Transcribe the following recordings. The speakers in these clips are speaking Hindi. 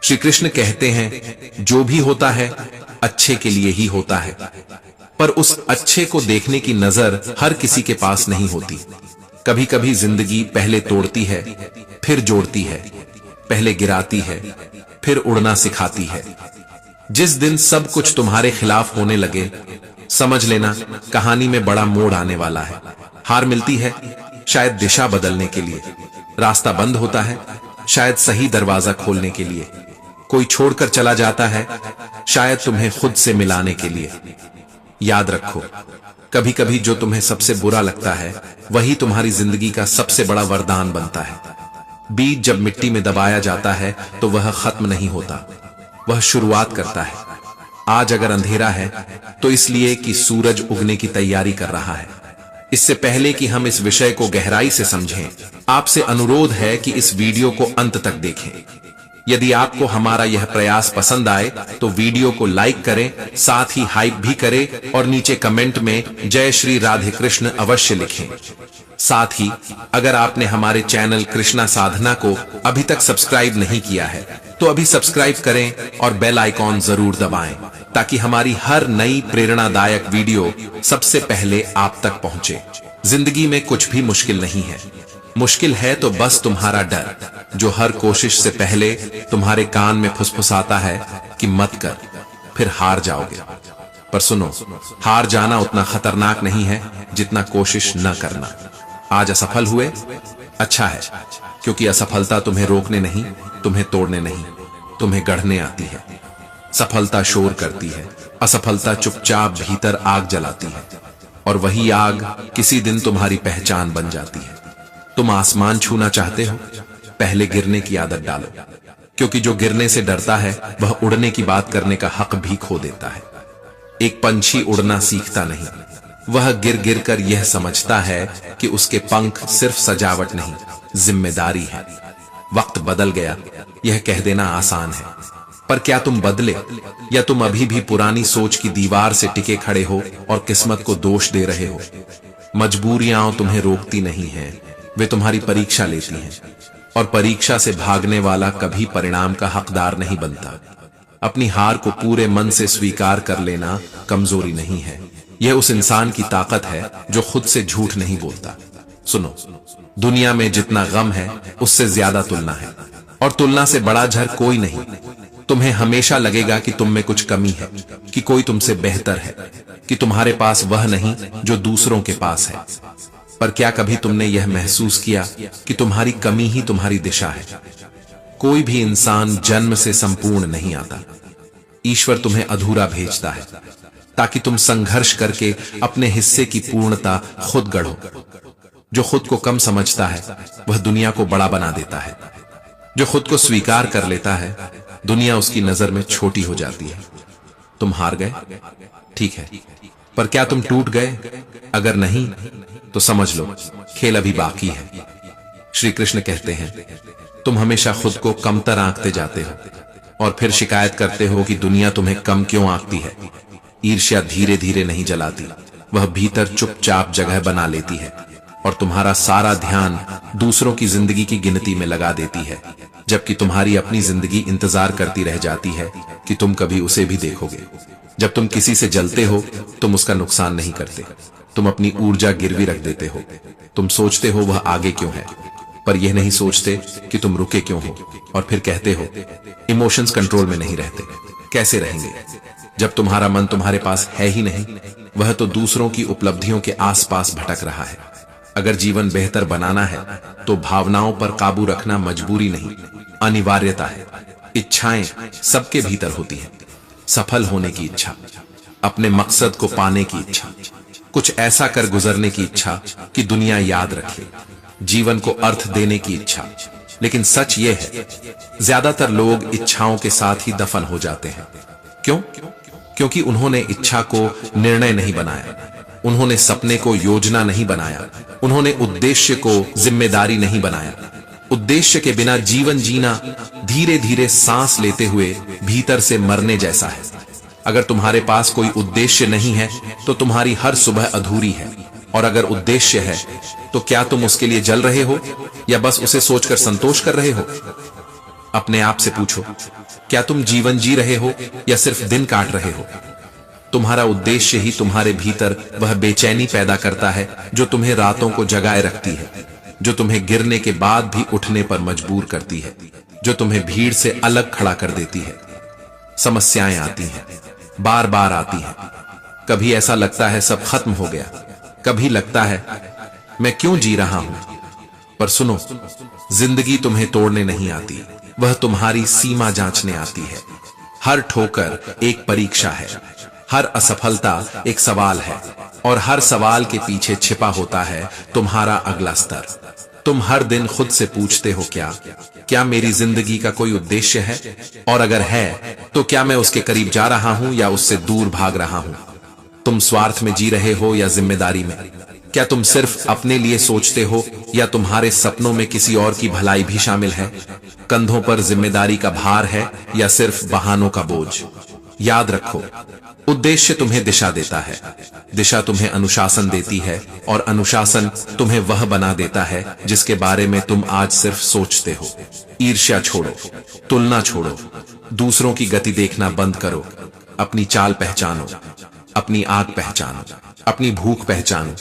श्री कृष्ण कहते हैं जो भी होता है अच्छे के लिए ही होता है, पर उस अच्छे को देखने की नजर हर किसी के पास नहीं होती। कभी कभी जिंदगी पहले तोड़ती है, फिर जोड़ती है, पहले गिराती है, फिर उड़ना सिखाती है। जिस दिन सब कुछ तुम्हारे खिलाफ होने लगे, समझ लेना कहानी में बड़ा मोड़ आने वाला है। हार मिलती है शायद दिशा बदलने के लिए, रास्ता बंद होता है शायद सही दरवाजा खोलने के लिए, कोई छोड़कर चला जाता है शायद तुम्हें खुद से मिलाने के लिए। याद रखो, कभी कभी जो तुम्हें सबसे बुरा लगता है वही तुम्हारी जिंदगी का सबसे बड़ा वरदान बनता है। बीज जब मिट्टी में दबाया जाता है तो वह खत्म नहीं होता, वह शुरुआत करता है। आज अगर अंधेरा है तो इसलिए कि सूरज उगने की तैयारी कर रहा है। इससे पहले कि हम इस विषय को गहराई से समझें, आपसे अनुरोध है कि इस वीडियो को अंत तक देखें। यदि आपको हमारा यह प्रयास पसंद आए तो वीडियो को लाइक करें, साथ ही हाइप भी करें और नीचे कमेंट में जय श्री राधे कृष्ण अवश्य लिखें। साथ ही अगर आपने हमारे चैनल कृष्णा साधना को अभी तक सब्सक्राइब नहीं किया है तो अभी सब्सक्राइब करें और बेल आइकॉन जरूर दबाएं ताकि हमारी हर नई प्रेरणादायक वीडियो सबसे पहले आप तक पहुंचे। जिंदगी में कुछ भी मुश्किल नहीं है, मुश्किल है तो बस तुम्हारा डर, जो हर कोशिश से पहले तुम्हारे कान में फुसफुसाता है कि मत कर, फिर हार जाओगे। पर सुनो, हार जाना उतना खतरनाक नहीं है जितना कोशिश न करना। आज असफल हुए, अच्छा है, क्योंकि असफलता तुम्हें रोकने नहीं, तुम्हें तोड़ने नहीं, तुम्हें गढ़ने आती है। सफलता शोर करती है, असफलता चुपचाप भीतर आग जलाती है, और वही आग किसी दिन तुम्हारी पहचान बन जाती है। तुम आसमान छूना चाहते हो, पहले गिरने की आदत डालो, क्योंकि जो गिरने से डरता है वह उड़ने की बात करने का हक भी खो देता है। एक पंछी उड़ना सीखता नहीं, वह गिर गिर कर यह समझता है कि उसके पंख सिर्फ सजावट नहीं, जिम्मेदारी है। वक्त बदल गया, यह कह देना आसान है, पर क्या तुम बदले, या तुम अभी भी पुरानी सोच की दीवार से टिके खड़े हो और किस्मत को दोष दे रहे हो? मजबूरियां तुम्हें रोकती नहीं हैं, वे तुम्हारी परीक्षा लेती हैं, और परीक्षा से भागने वाला कभी परिणाम का हकदार नहीं बनता। अपनी हार को पूरे मन से स्वीकार कर लेना कमजोरी नहीं है, यह उस इंसान की ताकत है जो खुद से झूठ नहीं बोलता। सुनो, दुनिया में जितना गम है उससे ज्यादा तुलना है, और तुलना से बड़ा झर कोई नहीं। तुम्हें हमेशा लगेगा कि तुम में कुछ कमी है, कि कोई तुमसे बेहतर है, कि तुम्हारे पास वह नहीं जो दूसरों के पास है। पर क्या कभी तुमने यह महसूस किया कि तुम्हारी कमी ही तुम्हारी दिशा है? कोई भी इंसान जन्म से संपूर्ण नहीं आता, ईश्वर तुम्हें अधूरा भेजता है ताकि तुम संघर्ष करके अपने हिस्से की पूर्णता खुद गढ़ो। जो खुद को कम समझता है वह दुनिया को बड़ा बना देता है, जो खुद को स्वीकार कर लेता है दुनिया उसकी नजर में छोटी हो जाती है। तुम हार गए, ठीक है, पर क्या तुम टूट गए? अगर नहीं तो समझ लो खेल अभी बाकी है। श्री कृष्ण कहते हैं, तुम हमेशा खुद को कमतर आंकते जाते हो और फिर शिकायत करते हो कि दुनिया तुम्हें कम क्यों आंकती है। ईर्ष्या धीरे धीरे नहीं जलाती, वह भीतर चुपचाप जगह बना लेती है और तुम्हारा सारा ध्यान दूसरों की जिंदगी की गिनती में लगा देती है, जबकि तुम्हारी अपनी जिंदगी इंतजार करती रह जाती है कि तुम कभी उसे भी देखोगे। जब तुम किसी से जलते हो तुम उसका नुकसान नहीं करते, तुम अपनी ऊर्जा गिरवी रख देते हो। तुम सोचते हो वह आगे क्यों है, पर यह नहीं सोचते कि तुम रुके क्यों हो, और फिर कहते हो इमोशंस कंट्रोल में नहीं रहते। कैसे रहेंगे जब तुम्हारा मन तुम्हारे पास है ही नहीं? वह तो दूसरों की उपलब्धियों के आसपास भटक रहा है। अगर जीवन बेहतर बनाना है तो भावनाओं पर काबू रखना मजबूरी नहीं, अनिवार्यता है। इच्छाएं सबके भीतर होती हैं, सफल होने की इच्छा, अपने मकसद को पाने की इच्छा, कुछ ऐसा कर गुजरने की इच्छा कि दुनिया याद रखे, जीवन को अर्थ देने की इच्छा। लेकिन सच ये है, ज्यादातर लोग इच्छाओं के साथ ही दफन हो जाते हैं। क्यों? क्योंकि उन्होंने इच्छा को निर्णय नहीं बनाया, उन्होंने सपने को योजना नहीं बनाया, उन्होंने उद्देश्य को जिम्मेदारी नहीं बनाया। उद्देश्य के बिना जीवन जीना धीरे धीरे सांस लेते हुए भीतर से मरने जैसा है। अगर तुम्हारे पास कोई उद्देश्य नहीं है तो तुम्हारी हर सुबह अधूरी है, और अगर उद्देश्य है तो क्या तुम उसके लिए जल रहे हो या बस उसे सोचकर संतोष कर रहे हो? अपने आप से पूछो, क्या तुम जीवन जी रहे हो या सिर्फ दिन काट रहे हो? तुम्हारा उद्देश्य ही तुम्हारे भीतर वह बेचैनी पैदा करता है जो तुम्हें रातों को जगाए रखती है, जो तुम्हें गिरने के बाद भी उठने पर मजबूर करती है, जो तुम्हें भीड़ से अलग खड़ा कर देती है। समस्याएं आती हैं, बार बार आती हैं। कभी ऐसा लगता है सब खत्म हो गया, कभी लगता है मैं क्यों जी रहा हूं। पर सुनो, जिंदगी तुम्हें तोड़ने नहीं आती, वह तुम्हारी सीमा जांचने आती है। हर ठोकर एक परीक्षा है, हर असफलता एक सवाल है, और हर सवाल के पीछे छिपा होता है तुम्हारा अगला स्तर। तुम हर दिन खुद से पूछते हो, क्या मेरी जिंदगी का कोई उद्देश्य है? और अगर है तो क्या मैं उसके करीब जा रहा हूं या उससे दूर भाग रहा हूं? तुम स्वार्थ में जी रहे हो या जिम्मेदारी में? क्या तुम सिर्फ अपने लिए सोचते हो या तुम्हारे सपनों में किसी और की भलाई भी शामिल है? कंधों पर जिम्मेदारी का भार है या सिर्फ बहानों का बोझ? याद रखो, उद्देश्य तुम्हें दिशा देता है, दिशा तुम्हें अनुशासन देती है, और अनुशासन तुम्हें वह बना देता है जिसके बारे में तुम आज सिर्फ सोचते हो। ईर्ष्या छोड़ो, तुलना छोड़ो, दूसरों की गति देखना बंद करो। अपनी चाल पहचानो, अपनी आग पहचानो, अपनी भूख पहचानो,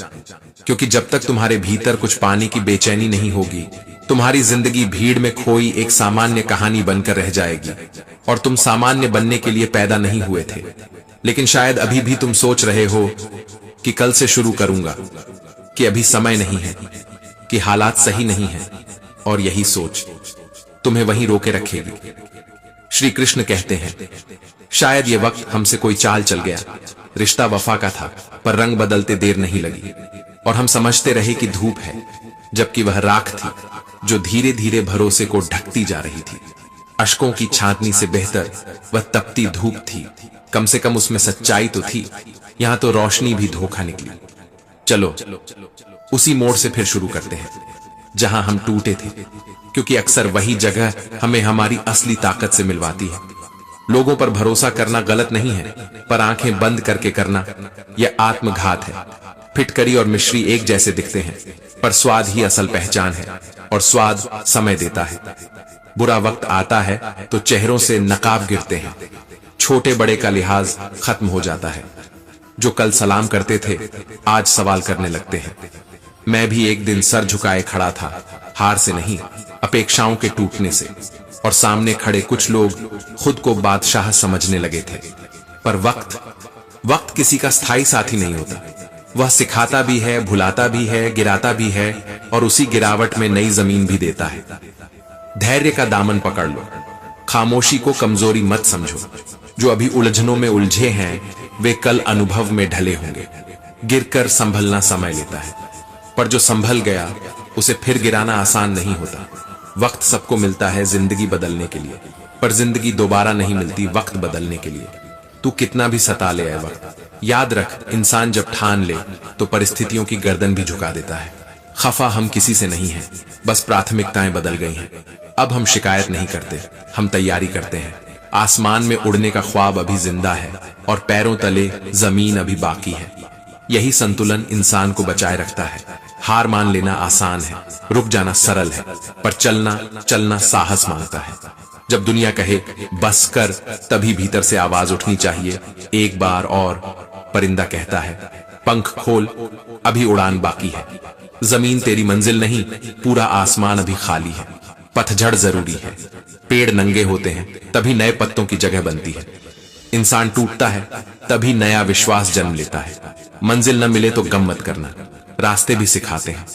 क्योंकि जब तक तुम्हारे भीतर कुछ पाने की बेचैनी नहीं होगी, तुम्हारी जिंदगी भीड़ में खोई एक सामान्य कहानी बनकर रह जाएगी। और तुम सामान्य बनने के लिए पैदा नहीं हुए थे, लेकिन शायद अभी भी तुम सोच रहे हो कि कल से शुरू करूंगा, कि अभी समय नहीं है, कि हालात सही नहीं है, और यही सोच तुम्हें वहीं रोके रखेगी। श्री कृष्ण कहते हैं, शायद ये वक्त हमसे कोई चाल चल गया। रिश्ता वफा का था, पर रंग बदलते देर नहीं लगी, और हम समझते रहे कि धूप है, जबकि वह राख थी जो धीरे धीरे भरोसे को ढकती जा रही थी। अश्कों की छाटनी से बेहतर वह तपती धूप थी, कम से कम उसमें सच्चाई तो थी। यहां तो रोशनी भी धोखा निकली। चलो उसी मोड़ से फिर शुरू करते हैं जहां हम टूटे थे, क्योंकि अक्सर वही जगह हमें हमारी असली ताकत से मिलवाती है। लोगों पर भरोसा करना गलत नहीं है, पर आंखें बंद करके करना यह आत्मघात है। फिटकरी और मिश्री एक जैसे दिखते हैं, पर स्वाद ही असल पहचान है, और स्वाद समय देता है। बुरा वक्त आता है तो चेहरों से नकाब गिरते हैं, छोटे बड़े का लिहाज खत्म हो जाता है। जो कल सलाम करते थे आज सवाल करने लगते हैं। मैं भी एक दिन सर झुकाए खड़ा था, हार से नहीं, अपेक्षाओं के टूटने से, और सामने खड़े कुछ लोग खुद को बादशाह समझने लगे थे। पर वक्त किसी का स्थायी साथी नहीं होता। वह सिखाता भी है, भुलाता भी है, गिराता भी है, और उसी गिरावट में नई जमीन भी देता है। धैर्य का दामन पकड़ लो, खामोशी को कमजोरी मत समझो। जो अभी उलझनों में उलझे हैं वे कल अनुभव में ढले होंगे। गिरकर संभलना समय लेता है, पर जो संभल गया उसे फिर गिराना आसान नहीं होता। वक्त सबको मिलता है जिंदगी बदलने के लिए, पर जिंदगी दोबारा नहीं मिलती वक्त बदलने के लिए। तू कितना भी सता ले वक्त, याद रख, इंसान जब ठान ले तो परिस्थितियों की गर्दन भी झुका देता है। खफा हम किसी से नहीं हैं, बस प्राथमिकताएं बदल गई हैं। अब हम शिकायत नहीं करते, हम तैयारी करते हैं। आसमान में उड़ने का ख्वाब अभी जिंदा है, और पैरों तले जमीन अभी बाकी है। यही संतुलन इंसान को बचाए रखता है। हार मान लेना आसान है, रुक जाना सरल है, पर चलना साहस मांगता है। जब दुनिया कहे बस कर, तभी भीतर से आवाज उठनी चाहिए, एक बार और। परिंदा कहता है, पंख खोल, अभी उड़ान बाकी है। जमीन तेरी मंजिल नहीं, पूरा आसमान अभी खाली है। पतझड़ जरूरी है, पेड़ नंगे होते हैं तभी नए पत्तों की जगह बनती है। इंसान टूटता है तभी नया विश्वास जन्म लेता है। मंजिल न मिले तो गम मत करना, रास्ते भी सिखाते हैं।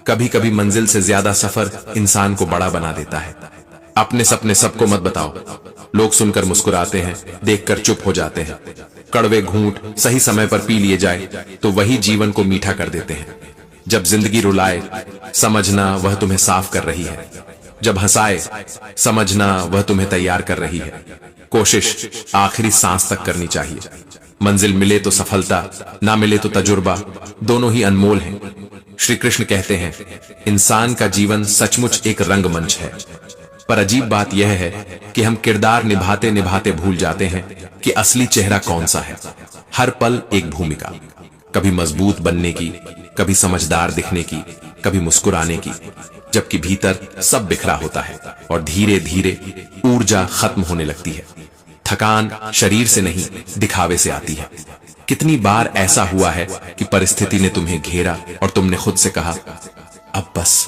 कभी कभी मंजिल से ज्यादा सफर इंसान को बड़ा बना देता है। अपने सपने सबको मत बताओ, लोग सुनकर मुस्कुराते हैं, देखकर चुप हो जाते हैं। कड़वे घूंट सही समय पर पी लिए जाए तो वही जीवन को मीठा कर देते हैं। जब जिंदगी रुलाए, समझना वह तुम्हें साफ कर रही है। जब हंसाए, समझना वह तुम्हें तैयार कर रही है। कोशिश आखिरी सांस तक करनी चाहिए। मंजिल मिले तो सफलता, ना मिले तो तजुर्बा, दोनों ही अनमोल हैं। श्री कृष्ण कहते हैं, इंसान का जीवन सचमुच एक रंगमंच है। पर अजीब बात यह है कि हम किरदार निभाते निभाते भूल जाते हैं कि असली चेहरा कौन सा है। हर पल एक भूमिका, कभी मजबूत बनने की, कभी समझदार दिखने की, कभी मुस्कुराने की। जबकि भीतर सब बिखरा होता है और धीरे धीरे ऊर्जा खत्म होने लगती है। थकान शरीर से नहीं, दिखावे से आती है। कितनी बार ऐसा हुआ है कि परिस्थिति ने तुम्हें घेरा और तुमने खुद से कहा, अब बस।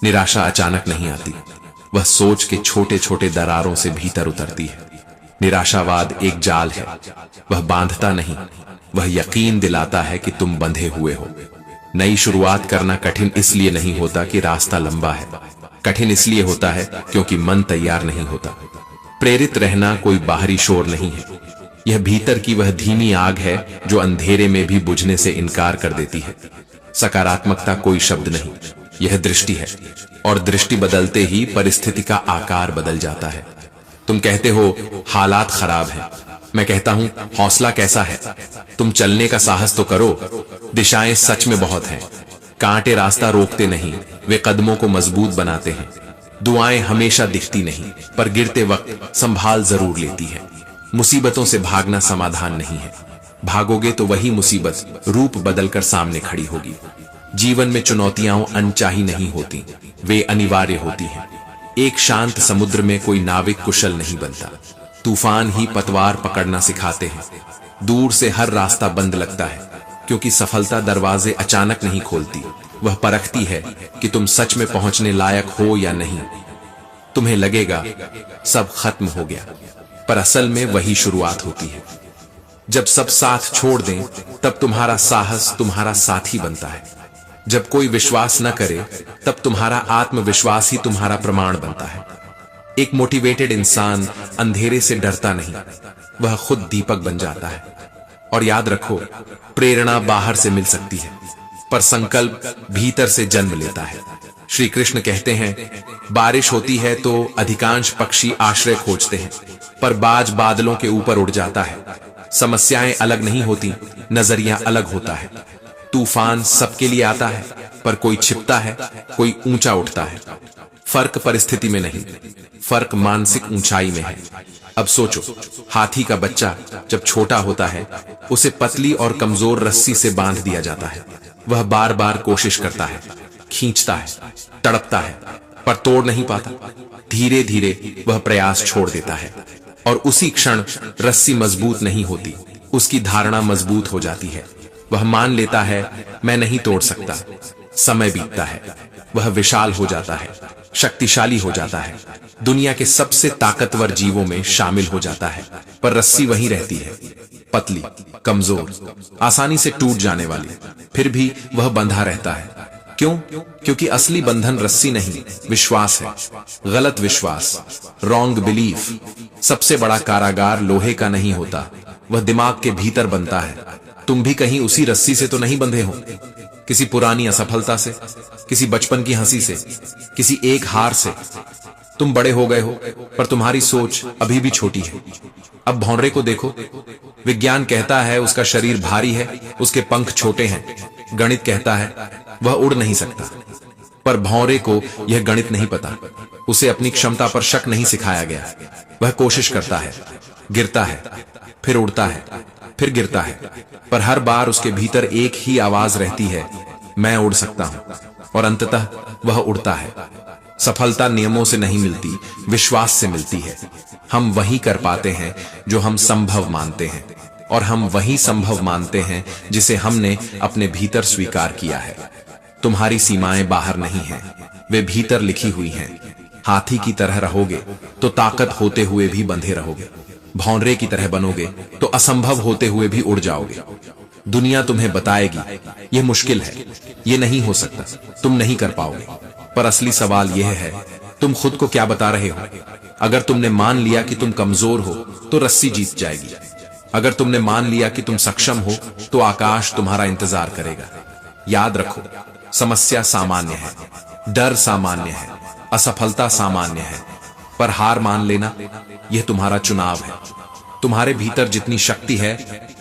निराशा अचानक नहीं आती, वह सोच के छोटे छोटे दरारों से भीतर उतरती है। निराशावाद एक जाल है, वह बांधता नहीं, वह यकीन दिलाता है कि तुम बंधे हुए हो। नई शुरुआत करना कठिन इसलिए नहीं होता कि रास्ता लंबा है, कठिन इसलिए होता है क्योंकि मन तैयार नहीं होता। प्रेरित रहना कोई बाहरी शोर नहीं है, यह भीतर की वह धीमी आग है जो अंधेरे में भी बुझने से इनकार कर देती है। सकारात्मकता कोई शब्द नहीं, यह दृष्टि है, और दृष्टि बदलते ही परिस्थिति का आकार बदल जाता है। तुम कहते हो हालात खराब हैं, मैं कहता हूं हौसला कैसा है। तुम चलने का साहस तो करो, दिशाएं सच में बहुत हैं। कांटे रास्ता रोकते नहीं, वे कदमों को मजबूत बनाते हैं। दुआएं हमेशा दिखती नहीं, पर गिरते वक्त संभाल जरूर लेती है। मुसीबतों से भागना समाधान नहीं है, भागोगे तो वही मुसीबत रूप बदलकर सामने खड़ी होगी। जीवन में चुनौतियां अनचाही नहीं होती, वे अनिवार्य होती हैं। एक शांत समुद्र में कोई नाविक कुशल नहीं बनता, तूफान ही पतवार पकड़ना सिखाते हैं। दूर से हर रास्ता बंद लगता है, क्योंकि सफलता दरवाजे अचानक नहीं खोलती, वह परखती है कि तुम सच में पहुंचने लायक हो या नहीं। तुम्हें लगेगा सब खत्म हो गया, पर असल में वही शुरुआत होती है। जब सब साथ छोड़ दें, तब तुम्हारा साहस तुम्हारा साथी बनता है। जब कोई विश्वास न करे, तब तुम्हारा आत्मविश्वास ही तुम्हारा प्रमाण बनता है। एक मोटिवेटेड इंसान अंधेरे से डरता नहीं, वह खुद दीपक बन जाता है। और याद रखो, प्रेरणा बाहर से मिल सकती है, पर संकल्प भीतर से जन्म लेता है। श्री कृष्ण कहते हैं, बारिश होती है तो अधिकांश पक्षी आश्रय खोजते हैं, पर बाज बादलों के ऊपर उड़ जाता है। समस्याएं अलग नहीं होती, नजरिया अलग होता है। तूफान सबके लिए आता है, पर कोई छिपता है, कोई ऊंचा उठता है। फर्क परिस्थिति में नहीं, फर्क मानसिक ऊंचाई में है। अब सोचो, हाथी का बच्चा जब छोटा होता है, उसे पतली और कमजोर रस्सी से बांध दिया जाता है। वह बार बार कोशिश करता है, खींचता है, तड़पता है, पर तोड़ नहीं पाता। धीरे धीरे वह प्रयास छोड़ देता है, और उसी क्षण रस्सी मजबूत नहीं होती, उसकी धारणा मजबूत हो जाती है। वह मान लेता है, मैं नहीं तोड़ सकता। समय बीतता है, वह विशाल हो जाता है, शक्तिशाली हो जाता है, दुनिया के सबसे ताकतवर जीवों में शामिल हो जाता है। पर रस्सी वहीं रहती है, पतली, कमजोर, आसानी से टूट जाने वाली। फिर भी वह बंधा रहता है। क्यों? क्योंकि असली बंधन रस्सी नहीं, विश्वास है। गलत विश्वास, रॉन्ग बिलीफ। सबसे बड़ा कारागार लोहे का नहीं होता, वह दिमाग के भीतर बनता है। तुम भी कहीं उसी रस्सी से तो नहीं बंधे हो, किसी पुरानी असफलता से, किसी बचपन की हंसी से, किसी एक हार से। तुम बड़े हो गए हो, पर तुम्हारी सोच अभी भी छोटी है। अब भौंरे को देखो, विज्ञान कहता है उसका शरीर भारी है, उसके पंख छोटे हैं। गणित कहता है वह उड़ नहीं सकता, पर भौंरे को यह गणित नहीं पता। उसे अपनी क्षमता पर शक नहीं सिखाया गया। वह कोशिश करता है, गिरता है, फिर उड़ता है, फिर गिरता है, पर हर बार उसके भीतर एक ही आवाज रहती है, मैं उड़ सकता हूं। और अंततः वह उड़ता है। सफलता नियमों से नहीं मिलती, विश्वास से मिलती है। हम वही कर पाते हैं जो हम संभव मानते हैं, और हम वही संभव मानते हैं जिसे हमने अपने भीतर स्वीकार किया है। तुम्हारी सीमाएं बाहर नहीं हैं, वे भीतर लिखी हुई हैं। हाथी की तरह रहोगे तो ताकत होते हुए भी बंधे रहोगे। भौंरे की तरह बनोगे तो असंभव होते हुए भी उड़ जाओगे। दुनिया तुम्हें बताएगी यह मुश्किल है, यह नहीं हो सकता, तुम नहीं कर पाओगे। पर असली सवाल यह है, तुम खुद को क्या बता रहे हो? अगर तुमने मान लिया कि तुम कमजोर हो, तो रस्सी जीत जाएगी। अगर तुमने मान लिया कि तुम सक्षम हो, तो आकाश तुम्हारा इंतजार करेगा। याद रखो, समस्या सामान्य है, डर सामान्य है, असफलता सामान्य है, पर हार मान लेना यह तुम्हारा चुनाव है। तुम्हारे भीतर जितनी शक्ति है,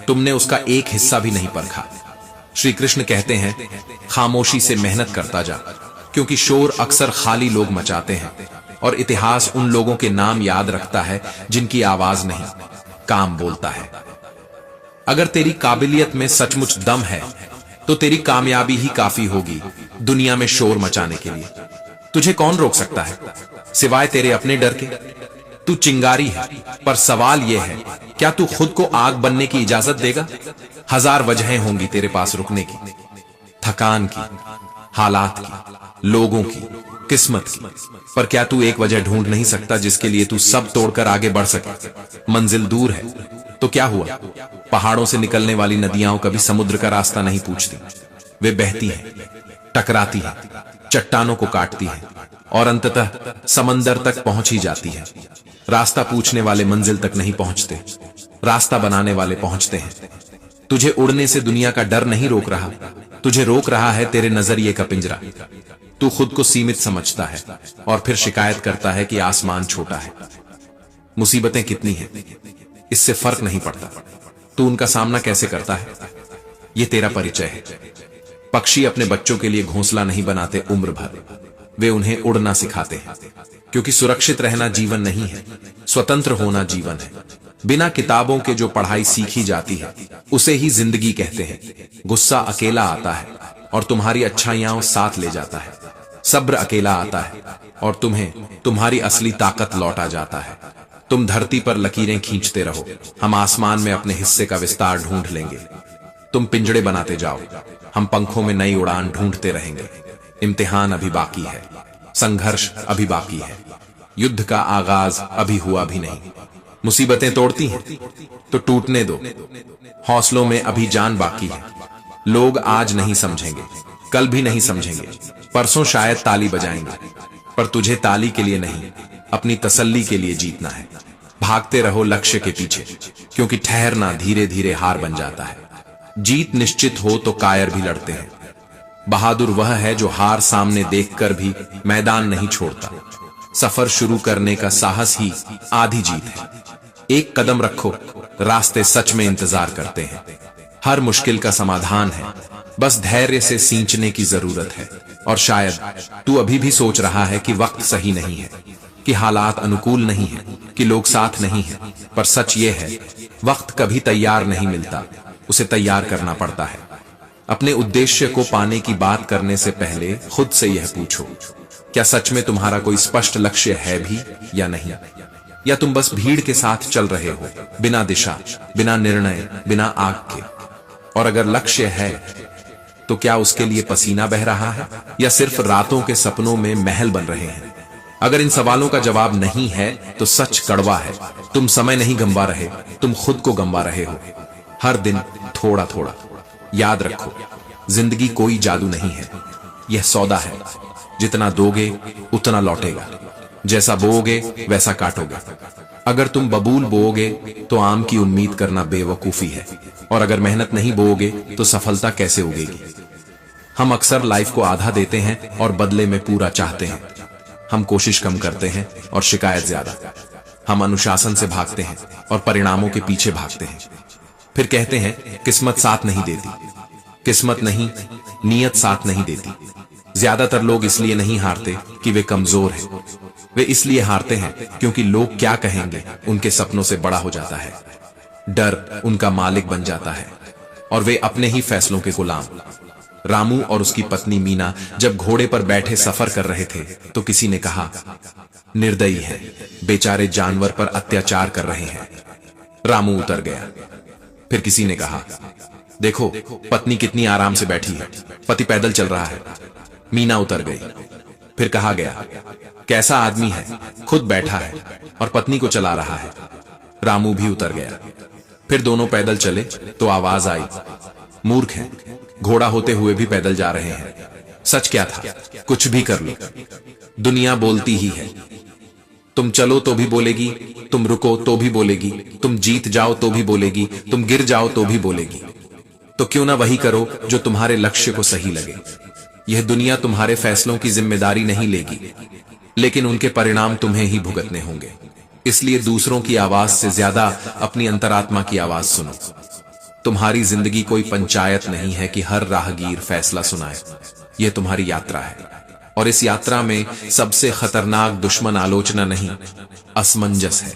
तुमने उसका एक हिस्सा भी नहीं परखा। श्री कृष्ण कहते हैं, खामोशी से मेहनत करता जा, क्योंकि शोर अक्सर खाली लोग मचाते हैं, और इतिहास उन लोगों के नाम याद रखता है जिनकी आवाज नहीं, काम बोलता है। अगर तेरी काबिलियत में सचमुच दम है, तो तेरी कामयाबी ही काफी होगी दुनिया में शोर मचाने के लिए। तुझे कौन रोक सकता है सिवाय तेरे अपने डर के? तू चिंगारी है, पर सवाल यह है क्या तू खुद को आग बनने की इजाजत देगा? हजार वजहें होंगी तेरे पास रुकने की, थकान की, हालात की, लोगों की, किस्मत की, पर क्या तू एक वजह ढूंढ नहीं सकता जिसके लिए तू सब तोड़कर आगे बढ़ सके? मंजिल दूर है तो क्या हुआ? पहाड़ों से निकलने वाली नदियां कभी समुद्र का रास्ता नहीं पूछती। वे बहती हैं, टकराती हैं, चट्टानों को काटती हैं और अंततः समंदर तक पहुंच ही जाती है। रास्ता पूछने वाले मंजिल तक नहीं पहुंचते, रास्ता बनाने वाले पहुंचते हैं। तुझे उड़ने से दुनिया का डर नहीं रोक रहा, तुझे रोक रहा है तेरे नजरिए का पिंजरा। तू खुद को सीमित समझता है और फिर शिकायत करता है कि आसमान छोटा है। मुसीबतें कितनी हैं, इससे फर्क नहीं पड़ता। तू उनका सामना कैसे करता है, यह तेरा परिचय है। पक्षी अपने बच्चों के लिए घोंसला नहीं बनाते उम्र भर, वे उन्हें उड़ना सिखाते हैं, क्योंकि सुरक्षित रहना जीवन नहीं है, स्वतंत्र होना जीवन है। बिना किताबों के जो पढ़ाई सीखी जाती है उसे ही जिंदगी कहते हैं। गुस्सा अकेला आता है और तुम्हारी अच्छाइयां साथ ले जाता है। सब्र अकेला आता है और तुम्हें तुम्हारी असली ताकत लौटा जाता है। तुम धरती पर लकीरें खींचते रहो, हम आसमान में अपने हिस्से का विस्तार ढूंढ लेंगे। तुम पिंजड़े बनाते जाओ, हम पंखों में नई उड़ान ढूंढते रहेंगे। इम्तिहान अभी बाकी है, संघर्ष अभी बाकी है, युद्ध का आगाज अभी हुआ भी नहीं। मुसीबतें तोड़ती हैं तो टूटने दो, हौसलों में अभी जान बाकी है। लोग आज नहीं समझेंगे, कल भी नहीं समझेंगे, परसों शायद ताली बजाएंगे, पर तुझे ताली के लिए नहीं, अपनी तसल्ली के लिए जीतना है। भागते रहो लक्ष्य के पीछे, क्योंकि ठहरना धीरे धीरे हार बन जाता है। जीत निश्चित हो तो कायर भी लड़ते हैं। बहादुर वह है जो हार सामने देखकर भी मैदान नहीं छोड़ता। सफर शुरू करने का साहस ही आधी जीत है। एक कदम रखो, रास्ते सच में इंतजार करते हैं। हर मुश्किल का समाधान है, बस धैर्य से सींचने की जरूरत है। और शायद तू अभी भी सोच रहा है कि वक्त सही नहीं है, कि हालात अनुकूल नहीं है, कि लोग साथ नहीं है, पर सच ये है वक्त कभी तैयार नहीं मिलता, उसे तैयार करना पड़ता है। अपने उद्देश्य को पाने की बात करने से पहले खुद से यह पूछो, क्या सच में तुम्हारा कोई स्पष्ट लक्ष्य है भी या नहीं? या तुम बस भीड़ के साथ चल रहे हो, बिना दिशा, बिना निर्णय, बिना आग के? और अगर लक्ष्य है तो क्या उसके लिए पसीना बह रहा है या सिर्फ रातों के सपनों में महल बन रहे हैं? अगर इन सवालों का जवाब नहीं है तो सच कड़वा है। तुम समय नहीं गंवा रहे, तुम खुद को गंवा रहे हो। हर दिन थोड़ा थोड़ा। याद रखो, जिंदगी कोई जादू नहीं है, यह सौदा है। जितना दोगे उतना लौटेगा, जैसा बोओगे वैसा काटोगे। अगर तुम बबूल बोओगे तो आम की उम्मीद करना बेवकूफी है, और अगर मेहनत नहीं बोओगे तो सफलता कैसे उगेगी? हम अक्सर लाइफ को आधा देते हैं और बदले में पूरा चाहते हैं। हम कोशिश कम करते हैं और शिकायत ज्यादा। हम अनुशासन से भागते हैं और परिणामों के पीछे भागते हैं। फिर कहते हैं किस्मत साथ नहीं देती। किस्मत नहीं, नीयत साथ नहीं देती। ज्यादातर लोग इसलिए नहीं हारते कि वे कमजोर हैं, वे इसलिए हारते हैं क्योंकि लोग क्या कहेंगे उनके सपनों से बड़ा हो जाता है। डर उनका मालिक बन जाता है और वे अपने ही फैसलों के गुलाम। रामू और उसकी पत्नी मीना जब घोड़े पर बैठे सफर कर रहे थे तो किसी ने कहा, निर्दयी है, बेचारे जानवर पर अत्याचार कर रहे हैं। रामू उतर गया। फिर किसी ने कहा, देखो पत्नी कितनी आराम से बैठी है, पति पैदल चल रहा है। मीना उतर गई। फिर कहा गया, कैसा आदमी है, खुद बैठा है और पत्नी को चला रहा है। रामू भी उतर गया। फिर दोनों पैदल चले तो आवाज आई, मूर्ख है, घोड़ा होते हुए भी पैदल जा रहे हैं। सच क्या था? कुछ भी कर लो, दुनिया बोलती ही है। तुम चलो तो भी बोलेगी, तुम रुको तो भी बोलेगी, तुम जीत जाओ तो भी बोलेगी, तुम गिर जाओ तो भी बोलेगी। तो क्यों ना वही करो जो तुम्हारे लक्ष्य को सही लगे। यह दुनिया तुम्हारे फैसलों की जिम्मेदारी नहीं लेगी, लेकिन उनके परिणाम तुम्हें ही भुगतने होंगे। इसलिए दूसरों की आवाज से ज्यादा अपनी अंतरात्मा की आवाज सुनो। तुम्हारी जिंदगी कोई पंचायत नहीं है कि हर राहगीर फैसला सुनाए। यह तुम्हारी यात्रा है, और इस यात्रा में सबसे खतरनाक दुश्मन आलोचना नहीं, असमंजस है।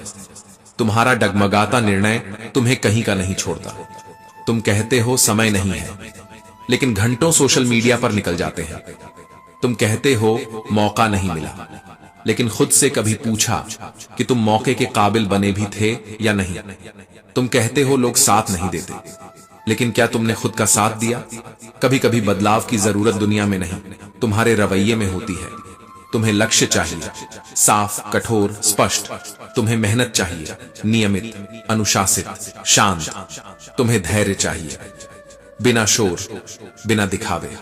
तुम्हारा डगमगाता निर्णय तुम्हें कहीं का नहीं छोड़ता। तुम कहते हो समय नहीं है, लेकिन घंटों सोशल मीडिया पर निकल जाते हैं। तुम कहते हो मौका नहीं मिला, लेकिन खुद से कभी पूछा कि तुम मौके के काबिल बने भी थे या नहीं? तुम कहते हो लोग साथ नहीं देते, लेकिन क्या तुमने खुद का साथ दिया? कभी कभी बदलाव की जरूरत दुनिया में नहीं, तुम्हारे रवैये में होती है। तुम्हें लक्ष्य चाहिए, साफ, कठोर, स्पष्ट। तुम्हें मेहनत चाहिए, नियमित, अनुशासित, शांत। तुम्हें धैर्य चाहिए, बिना शोर, बिना दिखावे।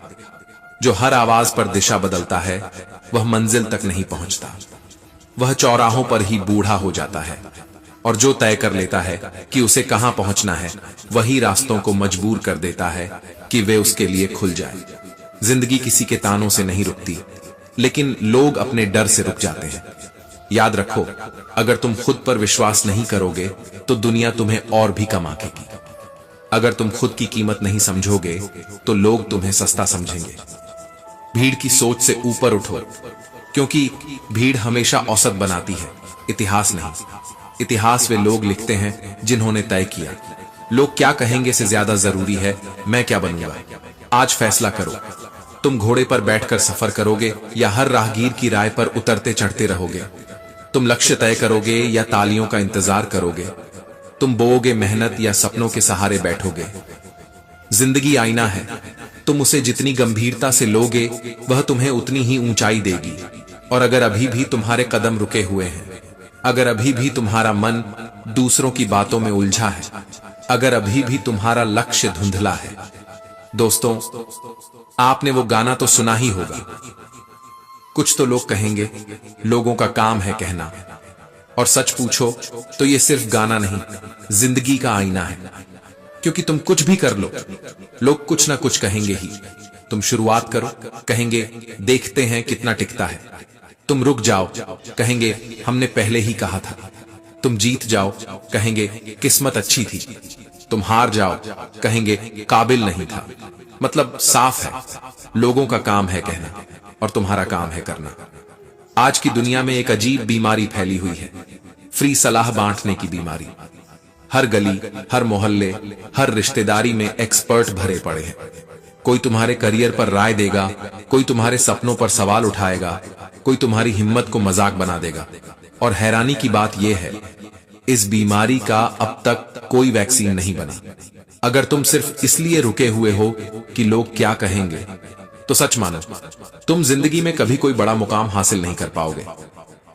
जो हर आवाज पर दिशा बदलता है वह मंजिल तक नहीं पहुंचता, वह चौराहों पर ही बूढ़ा हो जाता है। और जो तय कर लेता है कि उसे कहां पहुंचना है, वही रास्तों को मजबूर कर देता है कि वे उसके लिए खुल जाए। जिंदगी किसी के तानों से नहीं रुकती, लेकिन लोग अपने डर से रुक जाते हैं। याद रखो, अगर तुम खुद पर विश्वास नहीं करोगे तो दुनिया तुम्हें और भी कम आंकेगी। अगर तुम खुद की कीमत नहीं समझोगे तो लोग तुम्हें सस्ता समझेंगे। भीड़ की सोच से ऊपर उठो, क्योंकि भीड़ हमेशा औसत बनाती है, इतिहास नहीं। इतिहास वे लोग लिखते हैं जिन्होंने तय किया। लोग क्या कहेंगे से ज्यादा जरूरी है मैं क्या बनूंगा। आज फैसला करो, तुम घोड़े पर बैठकर सफर करोगे या हर राहगीर की राय पर उतरते चढ़ते रहोगे? तुम लक्ष्य तय करोगे या तालियों का इंतजार करोगे? तुम बोओगे मेहनत या सपनों के सहारे बैठोगे? जिंदगी आईना है, तुम उसे जितनी गंभीरता से लोगे वह तुम्हें उतनी ही ऊंचाई देगी। और अगर अभी भी तुम्हारे कदम रुके हुए हैं, अगर अभी भी तुम्हारा मन दूसरों की बातों में उलझा है, अगर अभी भी तुम्हारा लक्ष्य धुंधला है, दोस्तों, आपने वो गाना तो सुना ही होगा। कुछ तो लोग कहेंगे लोगों का काम है कहना, और सच पूछो तो ये सिर्फ गाना नहीं, जिंदगी का आईना है। क्योंकि तुम कुछ भी कर लो, लोग कुछ ना कुछ कहेंगे ही। तुम शुरुआत करो, कहेंगे देखते हैं कितना टिकता है। तुम रुक जाओ, कहेंगे हमने पहले ही कहा था। तुम जीत जाओ, कहेंगे किस्मत अच्छी थी। तुम हार जाओ, कहेंगे काबिल नहीं था। मतलब साफ है, लोगों का काम है कहना और तुम्हारा काम है करना। आज की दुनिया में एक अजीब बीमारी फैली हुई है, फ्री सलाह बांटने की बीमारी। हर गली, हर मोहल्ले, हर रिश्तेदारी में एक्सपर्ट भरे पड़े हैं। कोई तुम्हारे करियर पर राय देगा, कोई तुम्हारे सपनों पर सवाल उठाएगा, कोई तुम्हारी हिम्मत को मजाक बना देगा। और हैरानी की बात यह है, इस बीमारी का अब तक कोई वैक्सीन नहीं बना। अगर तुम सिर्फ इसलिए रुके हुए हो कि लोग क्या कहेंगे, तो सच मानो तुम जिंदगी में कभी कोई बड़ा मुकाम हासिल नहीं कर पाओगे।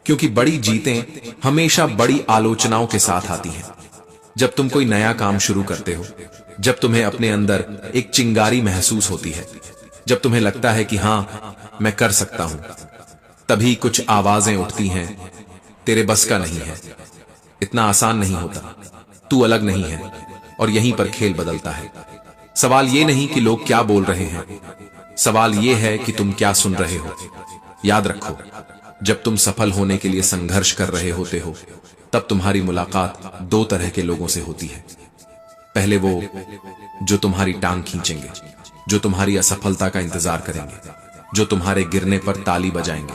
क्योंकि बड़ी जीतें हमेशा बड़ी आलोचनाओं के साथ आती हैं। जब तुम कोई नया काम शुरू करते हो, जब तुम्हें अपने अंदर एक चिंगारी महसूस होती है, जब तुम्हें लगता है कि हां मैं कर सकता हूं, तभी कुछ आवाजें उठती हैं, तेरे बस का नहीं है, इतना आसान नहीं होता, तू अलग नहीं है। और यहीं पर खेल बदलता है। सवाल ये नहीं कि लोग क्या बोल रहे हैं, सवाल ये है कि तुम क्या सुन रहे हो। याद रखो, जब तुम सफल होने के लिए संघर्ष कर रहे होते हो, तब तुम्हारी मुलाकात दो तरह के लोगों से होती है। पहले वो जो तुम्हारी टांग खींचेंगे, जो तुम्हारी असफलता का इंतजार करेंगे, जो तुम्हारे गिरने पर ताली बजाएंगे।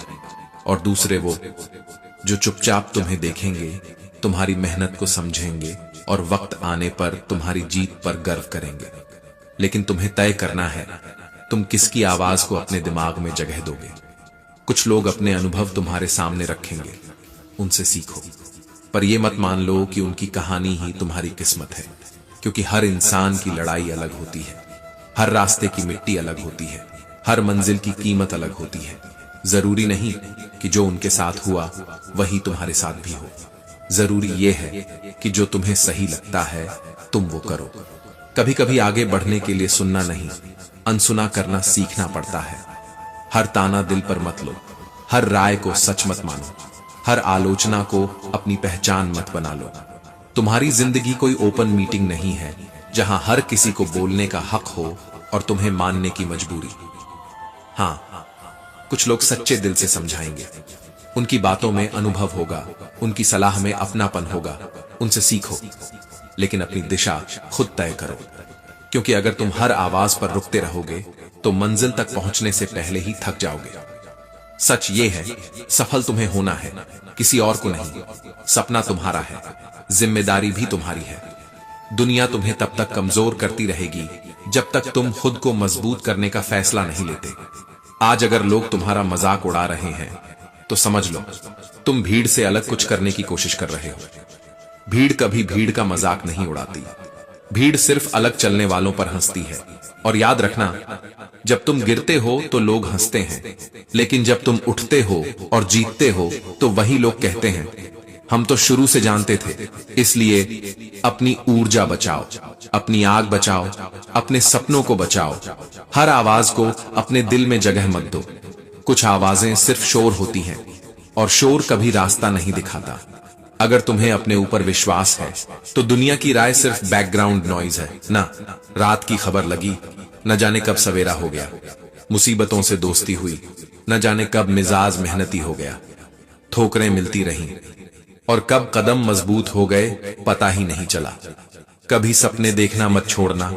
और दूसरे वो जो चुपचाप तुम्हें देखेंगे, तुम्हारी मेहनत को समझेंगे और वक्त आने पर तुम्हारी जीत पर गर्व करेंगे। लेकिन तुम्हें तय करना है तुम किसकी आवाज को अपने दिमाग में जगह दोगे। कुछ लोग अपने अनुभव तुम्हारे सामने रखेंगे, उनसे सीखो, पर यह मत मान लो कि उनकी कहानी ही तुम्हारी किस्मत है। क्योंकि हर इंसान की लड़ाई अलग होती है, हर रास्ते की मिट्टी अलग होती है, हर मंजिल की कीमत अलग होती है। जरूरी नहीं कि जो उनके साथ हुआ वही तुम्हारे साथ भी हो। जरूरी यह है कि जो तुम्हें सही लगता है तुम वो करो। कभी कभी आगे बढ़ने के लिए सुनना नहीं, अनसुना करना सीखना पड़ता है। हर ताना दिल पर मत लो, हर राय को सच मत मानो, हर आलोचना को अपनी पहचान मत बना लो। तुम्हारी जिंदगी कोई ओपन मीटिंग नहीं है जहां हर किसी को बोलने का हक हो और तुम्हें मानने की मजबूरी। हां, कुछ लोग सच्चे दिल से समझाएंगे, उनकी बातों में अनुभव होगा, उनकी सलाह में अपनापन होगा, उनसे सीखो। लेकिन अपनी दिशा खुद तय करो, क्योंकि अगर तुम हर आवाज पर रुकते रहोगे तो मंजिल तक पहुंचने से पहले ही थक जाओगे। सच ये है, सफल तुम्हें होना है, किसी और को नहीं। सपना तुम्हारा है, जिम्मेदारी भी तुम्हारी है। दुनिया तुम्हें तब तक कमजोर करती रहेगी जब तक तुम खुद को मजबूत करने का फैसला नहीं लेते। आज अगर लोग तुम्हारा मजाक उड़ा रहे हैं तो समझ लो तुम भीड़ से अलग कुछ करने की कोशिश कर रहे हो। भीड़ कभी भीड़ का मजाक नहीं उड़ाती। भीड़ सिर्फ अलग चलने वालों पर हंसती है। और याद रखना, जब तुम गिरते हो तो लोग हंसते हैं, लेकिन जब तुम उठते हो और जीतते हो तो वही लोग कहते हैं हम तो शुरू से जानते थे। इसलिए अपनी ऊर्जा बचाओ, अपनी आग बचाओ, अपने सपनों को बचाओ। हर आवाज को अपने दिल में जगह मत दो। कुछ आवाजें सिर्फ शोर होती हैं और शोर कभी रास्ता नहीं दिखाता। अगर तुम्हें अपने ऊपर विश्वास है तो दुनिया की राय सिर्फ बैकग्राउंड नॉइज है ना। रात की खबर लगी, न जाने कब सवेरा हो गया। मुसीबतों से दोस्ती हुई, न जाने कब मिजाज मेहनती हो गया। ठोकरें मिलती रहीं और कब कदम मजबूत हो गए पता ही नहीं चला। कभी सपने देखना मत छोड़ना।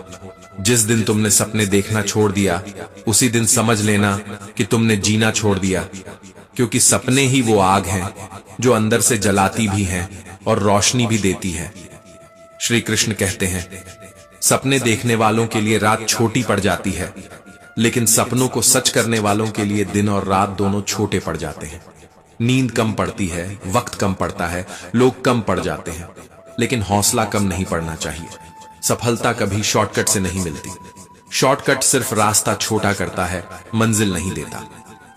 जिस दिन तुमने सपने देखना छोड़ दिया उसी दिन समझ लेना कि तुमने जीना छोड़ दिया, क्योंकि सपने ही वो आग हैं जो अंदर से जलाती भी हैं और रोशनी भी देती है। श्री कृष्ण कहते हैं सपने देखने वालों के लिए रात छोटी पड़ जाती है, लेकिन सपनों को सच करने वालों के लिए दिन और रात दोनों छोटे पड़ जाते हैं। नींद कम पड़ती है, वक्त कम पड़ता है, लोग कम पड़ जाते हैं, लेकिन हौसला कम नहीं पड़ना चाहिए। सफलता कभी शॉर्टकट से नहीं मिलती। शॉर्टकट सिर्फ रास्ता छोटा करता है, मंजिल नहीं देता।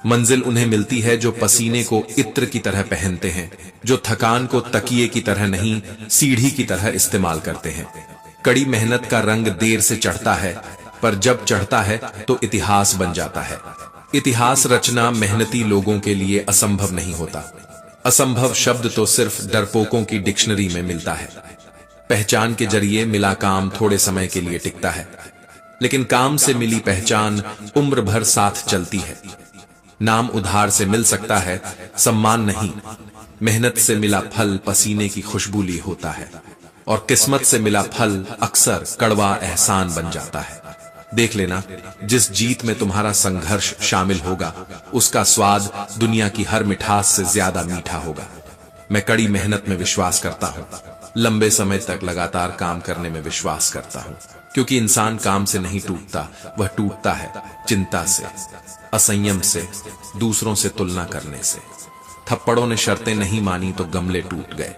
मंजिल उन्हें मिलती है जो पसीने को इत्र की तरह पहनते हैं, जो थकान को तकिए की तरह नहीं सीढ़ी की तरह इस्तेमाल करते हैं। कड़ी मेहनत का रंग देर से चढ़ता है, पर जब चढ़ता है तो इतिहास बन जाता है। इतिहास रचना मेहनती लोगों के लिए असंभव नहीं होता। असंभव शब्द तो सिर्फ डरपोकों की डिक्शनरी में मिलता है। पहचान के जरिए मिला काम थोड़े समय के लिए टिकता है, लेकिन काम से मिली पहचान उम्र भर साथ चलती है। नाम उधार से मिल सकता है, सम्मान नहीं। मेहनत से मिला फल पसीने की खुशबू ली होता है, और किस्मत से मिला फल अक्सर कड़वा एहसान बन जाता है। देख लेना, जिस जीत में तुम्हारा संघर्ष शामिल होगा उसका स्वाद दुनिया की हर मिठास से ज्यादा मीठा होगा। मैं कड़ी मेहनत में विश्वास करता हूँ, लंबे समय तक लगातार काम करने में विश्वास करता हूँ, क्योंकि इंसान काम से नहीं टूटता, वह टूटता है चिंता से, असंयम से, दूसरों से तुलना करने से। थप्पड़ों ने शर्तें नहीं मानी तो गमले टूट गए,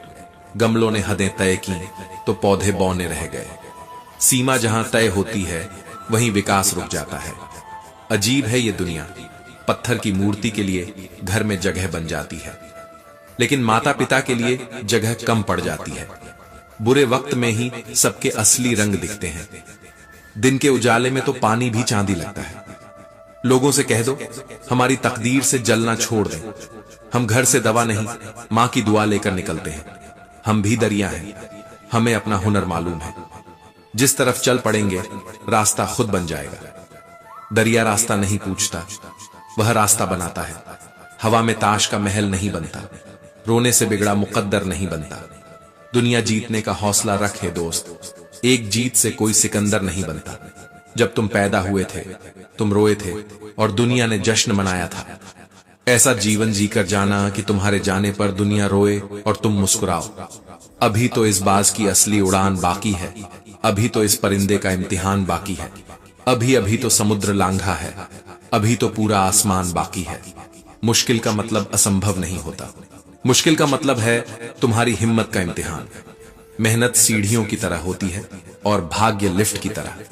गमलों ने हदें तय की तो पौधे बौने रह गए। सीमा जहां तय होती है वहीं विकास रुक जाता है। अजीब है ये दुनिया, पत्थर की मूर्ति के लिए घर में जगह बन जाती है, लेकिन माता पिता के लिए जगह कम पड़ जाती है। बुरे वक्त में ही सबके असली रंग दिखते हैं। दिन के उजाले में तो पानी भी चांदी लगता है। लोगों से कह दो हमारी तकदीर से जलना छोड़ दें। हम घर से दवा नहीं, मां की दुआ लेकर निकलते हैं। हम भी दरिया हैं, हमें अपना हुनर मालूम है। जिस तरफ चल पड़ेंगे रास्ता खुद बन जाएगा। दरिया रास्ता नहीं पूछता, वह रास्ता बनाता है। हवा में ताश का महल नहीं बनता, रोने से बिगड़ा मुकद्दर नहीं बनता। दुनिया जीतने का हौसला रखे दोस्त, एक जीत से कोई सिकंदर नहीं बनता। जब तुम पैदा हुए थे तुम रोए थे और दुनिया ने जश्न मनाया था। ऐसा जीवन जीकर जाना कि तुम्हारे जाने पर दुनिया रोए और तुम मुस्कुराओ। अभी तो इस बाज की असली उड़ान बाकी है, अभी तो इस परिंदे का इम्तिहान बाकी है। अभी अभी तो समुद्र लांघा है, अभी तो पूरा आसमान बाकी है। मुश्किल का मतलब असंभव नहीं होता, मुश्किल का मतलब है तुम्हारी हिम्मत का इम्तिहान। मेहनत सीढ़ियों की तरह होती है और भाग्य लिफ्ट की तरह।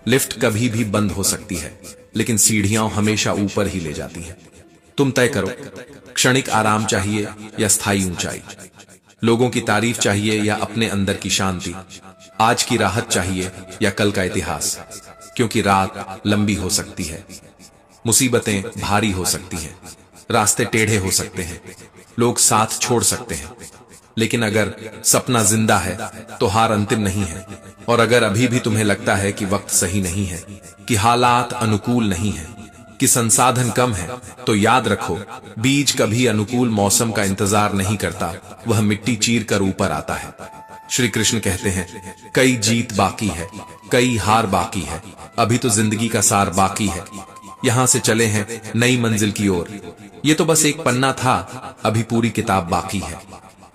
लिफ्ट कभी भी बंद हो सकती है, लेकिन सीढ़ियां हमेशा ऊपर ही ले जाती हैं। तुम तय करो, क्षणिक आराम चाहिए या स्थायी ऊंचाई। लोगों की तारीफ चाहिए या अपने अंदर की शांति। आज की राहत चाहिए या कल का इतिहास, क्योंकि रात लंबी हो सकती है, मुसीबतें भारी हो सकती हैं, रास्ते टेढ़े हो सकते हैं, लोग साथ छोड़ सकते हैं, लेकिन अगर सपना जिंदा है तो हार अंतिम नहीं है। और अगर अभी भी तुम्हें लगता है कि वक्त सही नहीं है, कि हालात अनुकूल नहीं है, कि संसाधन कम है, तो याद रखो बीज कभी अनुकूल मौसम का इंतजार नहीं करता, वह मिट्टी चीर कर ऊपर आता है। श्री कृष्ण कहते हैं कई जीत बाकी है, कई हार बाकी है, अभी तो जिंदगी का सार बाकी है। यहां से चले हैं नई मंजिल की ओर। ये तो बस एक पन्ना था, अभी पूरी किताब बाकी है।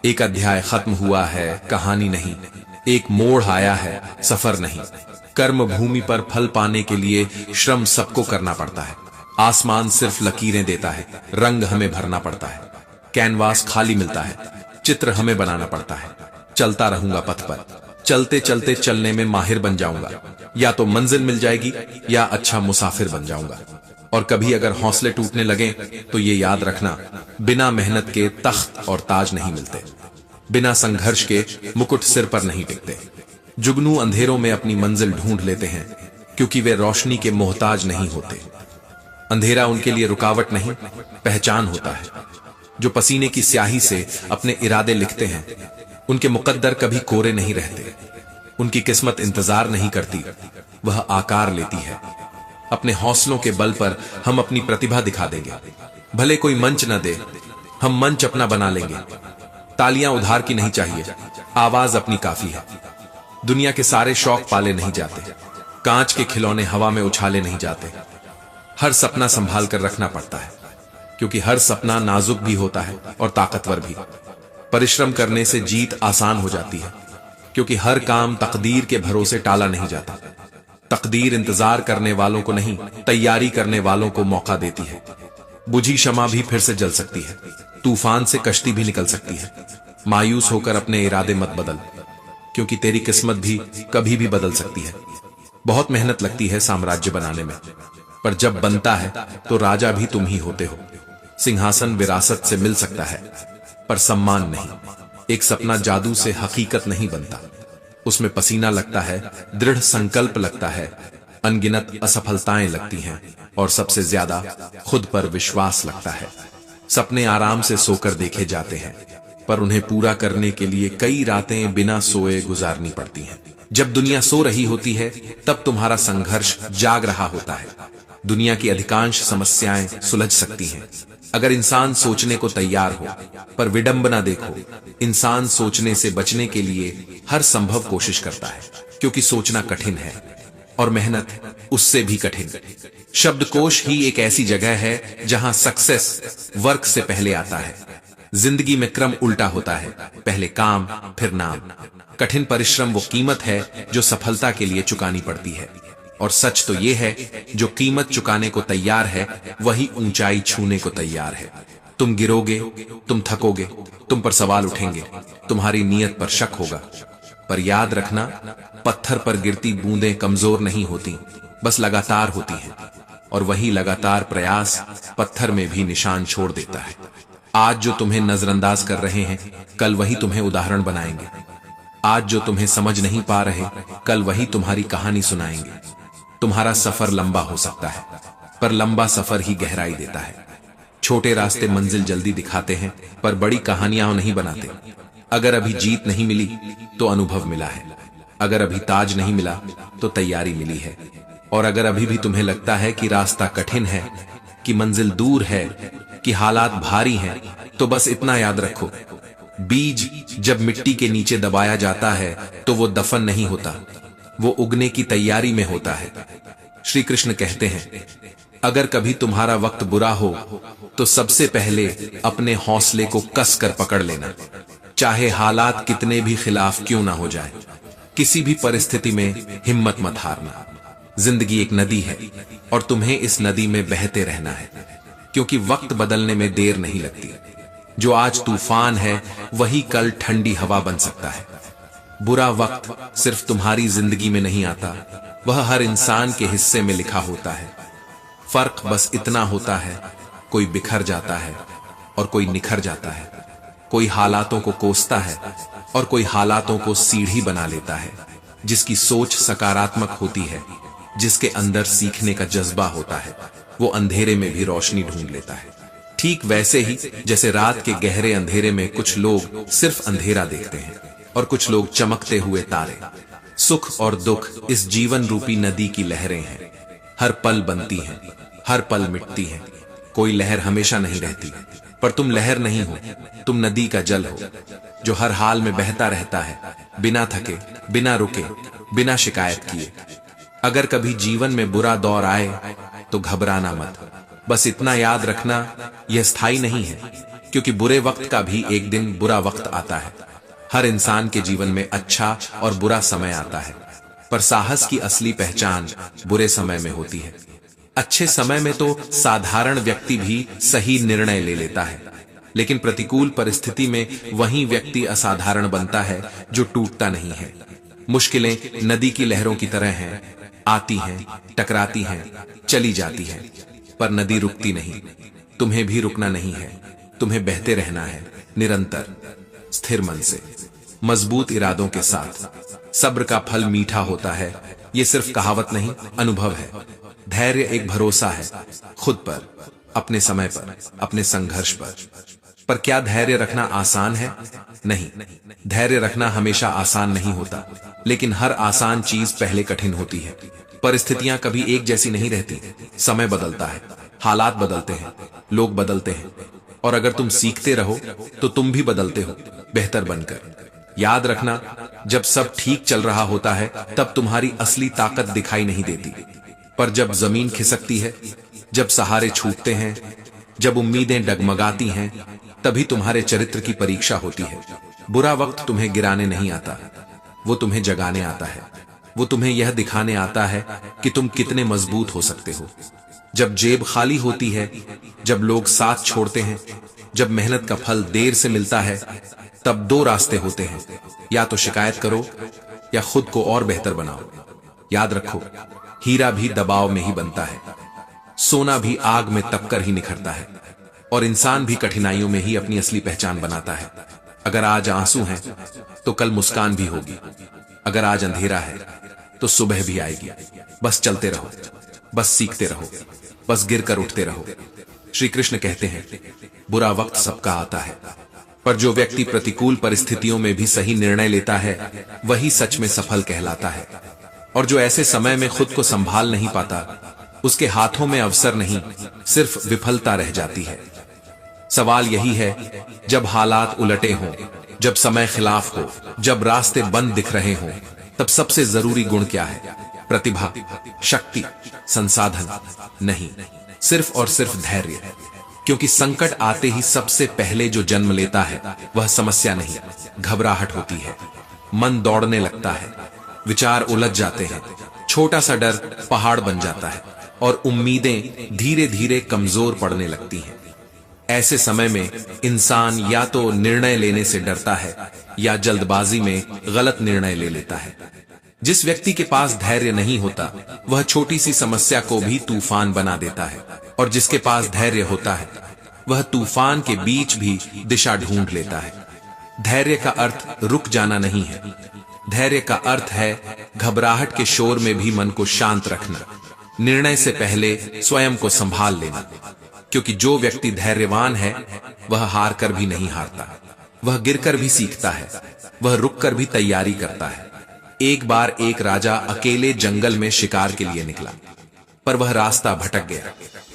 एक अध्याय खत्म हुआ है, कहानी नहीं। एक मोड़ आया है, सफर नहीं। कर्म भूमि पर फल पाने के लिए श्रम सबको करना पड़ता है। आसमान सिर्फ लकीरें देता है, रंग हमें भरना पड़ता है। कैनवास खाली मिलता है, चित्र हमें बनाना पड़ता है। चलता रहूंगा पथ पर, चलते चलते चलने में माहिर बन जाऊंगा। या तो मंजिल मिल जाएगी या अच्छा मुसाफिर बन जाऊंगा। और कभी अगर हौसले टूटने लगे तो ये याद रखना, बिना मेहनत के तख्त और ताज नहीं मिलते, बिना संघर्ष के मुकुट सिर पर नहीं टिकते। जुगनू अंधेरों में अपनी मंजिल ढूंढ लेते हैं क्योंकि वे रोशनी के मोहताज नहीं होते। अंधेरा उनके लिए रुकावट नहीं, पहचान होता है। जो पसीने की स्याही से अपने इरादे लिखते हैं, उनके मुकद्दर कभी कोरे नहीं रहते। उनकी किस्मत इंतजार नहीं करती, वह आकार लेती है। अपने हौसलों के बल पर हम अपनी प्रतिभा दिखा देंगे। भले कोई मंच न दे, हम मंच अपना बना लेंगे। तालियां उधार की नहीं चाहिए, आवाज अपनी काफी है। दुनिया के सारे शौक पाले नहीं जाते, कांच के खिलौने हवा में उछाले नहीं जाते। हर सपना संभाल कर रखना पड़ता है, क्योंकि हर सपना नाजुक भी होता है और ताकतवर भी। परिश्रम करने से जीत आसान हो जाती है, क्योंकि हर काम तकदीर के भरोसे टाला नहीं जाता। तकदीर इंतजार करने वालों को नहीं, तैयारी करने वालों को मौका देती है। बुझी शमा भी फिर से जल सकती है, तूफान से कश्ती भी निकल सकती है। मायूस होकर अपने इरादे मत बदल, क्योंकि तेरी किस्मत भी कभी भी बदल सकती है। बहुत मेहनत लगती है साम्राज्य बनाने में, पर जब बनता है तो राजा भी तुम ही होते हो। सिंहासन विरासत से मिल सकता है, पर सम्मान नहीं। एक सपना जादू से हकीकत नहीं बनता, उसमें पसीना लगता है, दृढ़ संकल्प लगता है, अनगिनत असफलताएं लगती हैं और सबसे ज्यादा खुद पर विश्वास लगता है। सपने आराम से सोकर देखे जाते हैं, पर उन्हें पूरा करने के लिए कई रातें बिना सोए गुजारनी पड़ती हैं। जब दुनिया सो रही होती है तब तुम्हारा संघर्ष जाग रहा होता है। दुनिया की अधिकांश समस्याएं सुलझ सकती हैं अगर इंसान सोचने को तैयार हो। पर विडंबना देखो, इंसान सोचने से बचने के लिए हर संभव कोशिश करता है, क्योंकि सोचना कठिन है और मेहनत उससे भी कठिन। शब्दकोश ही एक ऐसी जगह है जहां सक्सेस वर्क से पहले आता है। जिंदगी में क्रम उल्टा होता है, पहले काम फिर नाम। कठिन परिश्रम वो कीमत है जो सफलता के लिए चुकानी पड़ती है। और सच तो ये है, जो कीमत चुकाने को तैयार है वही ऊंचाई छूने को तैयार है। तुम गिरोगे, तुम थकोगे, तुम पर सवाल उठेंगे, तुम्हारी नीयत पर शक होगा, पर याद रखना, पत्थर पर गिरती बूंदें कमजोर नहीं होती, बस लगातार होती हैं। और वही लगातार प्रयास पत्थर में भी निशान छोड़ देता है। आज जो तुम्हें नजरअंदाज कर रहे हैं, कल वही तुम्हें उदाहरण बनाएंगे। आज जो तुम्हें समझ नहीं पा रहे, कल वही तुम्हारी कहानी सुनाएंगे। तुम्हारा सफर लंबा हो सकता है, पर लंबा सफर ही गहराई देता है। छोटे रास्ते मंजिल जल्दी दिखाते हैं, पर बड़ी कहानियां नहीं बनाते। अगर अभी जीत नहीं मिली तो अनुभव मिला है, अगर अभी ताज नहीं मिला तो तैयारी मिली है। और अगर अभी भी तुम्हें लगता है कि रास्ता कठिन है, कि मंजिल दूर है, कि हालात भारी हैं, तो बस इतना याद रखो, बीज जब मिट्टी के नीचे दबाया जाता है तो वो दफन नहीं होता, वो उगने की तैयारी में होता है। श्री कृष्ण कहते हैं, अगर कभी तुम्हारा वक्त बुरा हो तो सबसे पहले अपने हौसले को कस कर पकड़ लेना, चाहे हालात कितने भी खिलाफ क्यों ना हो जाए। किसी भी परिस्थिति में हिम्मत मत हारना। जिंदगी एक नदी है और तुम्हें इस नदी में बहते रहना है, क्योंकि वक्त बदलने में देर नहीं लगती। जो आज तूफान है वही कल ठंडी हवा बन सकता है। बुरा वक्त सिर्फ तुम्हारी जिंदगी में नहीं आता, वह हर इंसान के हिस्से में लिखा होता है। फर्क बस इतना होता है, कोई बिखर जाता है और कोई निखर जाता है। कोई हालातों को कोसता है और कोई हालातों को सीढ़ी बना लेता है। जिसकी सोच सकारात्मक होती है, जिसके अंदर सीखने का जज्बा होता है, वो अंधेरे में भी रोशनी ढूंढ लेता है। ठीक वैसे ही जैसे रात के गहरे अंधेरे में कुछ लोग सिर्फ अंधेरा देखते हैं और कुछ लोग चमकते हुए तारे। सुख और दुख इस जीवन रूपी नदी की लहरें हैं। हर पल बनती हैं, हर पल मिटती हैं। कोई लहर हमेशा नहीं रहती, पर तुम लहर नहीं हो, तुम नदी का जल हो, जो हर हाल में बहता रहता है, बिना थके, बिना रुके, बिना शिकायत किए। अगर कभी जीवन में बुरा दौर आए तो घबराना मत, बस इतना याद रखना, यह स्थायी नहीं है, क्योंकि बुरे वक्त का भी एक दिन बुरा वक्त आता है। हर इंसान के जीवन में अच्छा और बुरा समय आता है। पर साहस की असली पहचान बुरे समय में होती है। अच्छे समय में तो साधारण व्यक्ति भी सही निर्णय ले लेता है, लेकिन प्रतिकूल परिस्थिति में वही व्यक्ति असाधारण बनता है जो टूटता नहीं है। मुश्किलें नदी की लहरों की तरह हैं, आती हैं, टकराती हैं, चली जाती हैं, पर नदी रुकती नहीं। तुम्हें भी रुकना नहीं है, तुम्हें बहते रहना है, निरंतर, स्थिर मन से, मजबूत इरादों के साथ। सब्र का फल मीठा होता है, ये सिर्फ कहावत नहीं, अनुभव है। धैर्य एक भरोसा है, खुद पर, अपने समय पर, अपने संघर्ष पर क्या धैर्य रखना आसान है? नहीं, धैर्य रखना हमेशा आसान नहीं होता, लेकिन हर आसान चीज पहले कठिन होती है। परिस्थितियां कभी एक जैसी नहीं रहती, समय बदलता है, हालात बदलते हैं, लोग बदलते हैं, और अगर तुम सीखते रहो तो तुम भी बदलते हो, बेहतर बनकर। याद रखना, जब सब ठीक चल रहा होता है तब तुम्हारी असली ताकत दिखाई नहीं देती, पर जब जमीन खिसकती है, जब सहारे छूटते हैं, जब उम्मीदें डगमगाती हैं, तभी तुम्हारे चरित्र की परीक्षा होती है। बुरा वक्त तुम्हें गिराने नहीं आता, वो तुम्हें जगाने आता है। वो तुम्हें यह दिखाने आता है कि तुम कितने मजबूत हो सकते हो। जब जेब खाली होती है, जब लोग साथ छोड़ते हैं, जब मेहनत का फल देर से मिलता है, तब दो रास्ते होते हैं, या तो शिकायत करो या खुद को और बेहतर बनाओ। याद रखो, हीरा भी दबाव में ही बनता है, सोना भी आग में तपकर ही निखरता है, और इंसान भी कठिनाइयों में ही अपनी असली पहचान बनाता है। अगर आज आंसू हैं तो कल मुस्कान भी होगी, अगर आज अंधेरा है तो सुबह भी आएगी। बस चलते रहो, बस सीखते रहो, बस गिरकर उठते रहो। श्री कृष्ण कहते हैं, बुरा वक्त सबका आता है, पर जो व्यक्ति प्रतिकूल परिस्थितियों में भी सही निर्णय लेता है वही सच में सफल कहलाता है। और जो ऐसे समय में खुद को संभाल नहीं पाता, उसके हाथों में अवसर नहीं, सिर्फ विफलता रह जाती है। सवाल यही है, जब हालात उलटे हों, जब समय खिलाफ हो, जब रास्ते बंद दिख रहे हों, तब सबसे जरूरी गुण क्या है? प्रतिभा, शक्ति, संसाधन नहीं, सिर्फ और सिर्फ धैर्य। क्योंकि संकट आते ही सबसे पहले जो जन्म लेता है वह समस्या नहीं, घबराहट होती है। मन दौड़ने लगता है, विचार उलझ जाते हैं, छोटा सा डर पहाड़ बन जाता है, और उम्मीदें धीरे धीरे कमजोर पड़ने लगती हैं। ऐसे समय में इंसान या तो निर्णय लेने से डरता है या जल्दबाजी में गलत निर्णय ले लेता है। जिस व्यक्ति के पास धैर्य नहीं होता वह छोटी सी समस्या को भी तूफान बना देता है, और जिसके पास धैर्य होता है वह तूफान के बीच भी दिशा ढूंढ लेता है। धैर्य का अर्थ रुक जाना नहीं है, धैर्य का अर्थ है घबराहट के शोर में भी मन को शांत रखना, निर्णय से पहले स्वयं को संभाल लेना। क्योंकि जो व्यक्ति धैर्यवान है वह हार कर भी नहीं हारता, वह गिरकर भी सीखता है, वह रुककर भी तैयारी करता है। एक बार एक राजा अकेले जंगल में शिकार के लिए निकला, पर वह रास्ता भटक गया।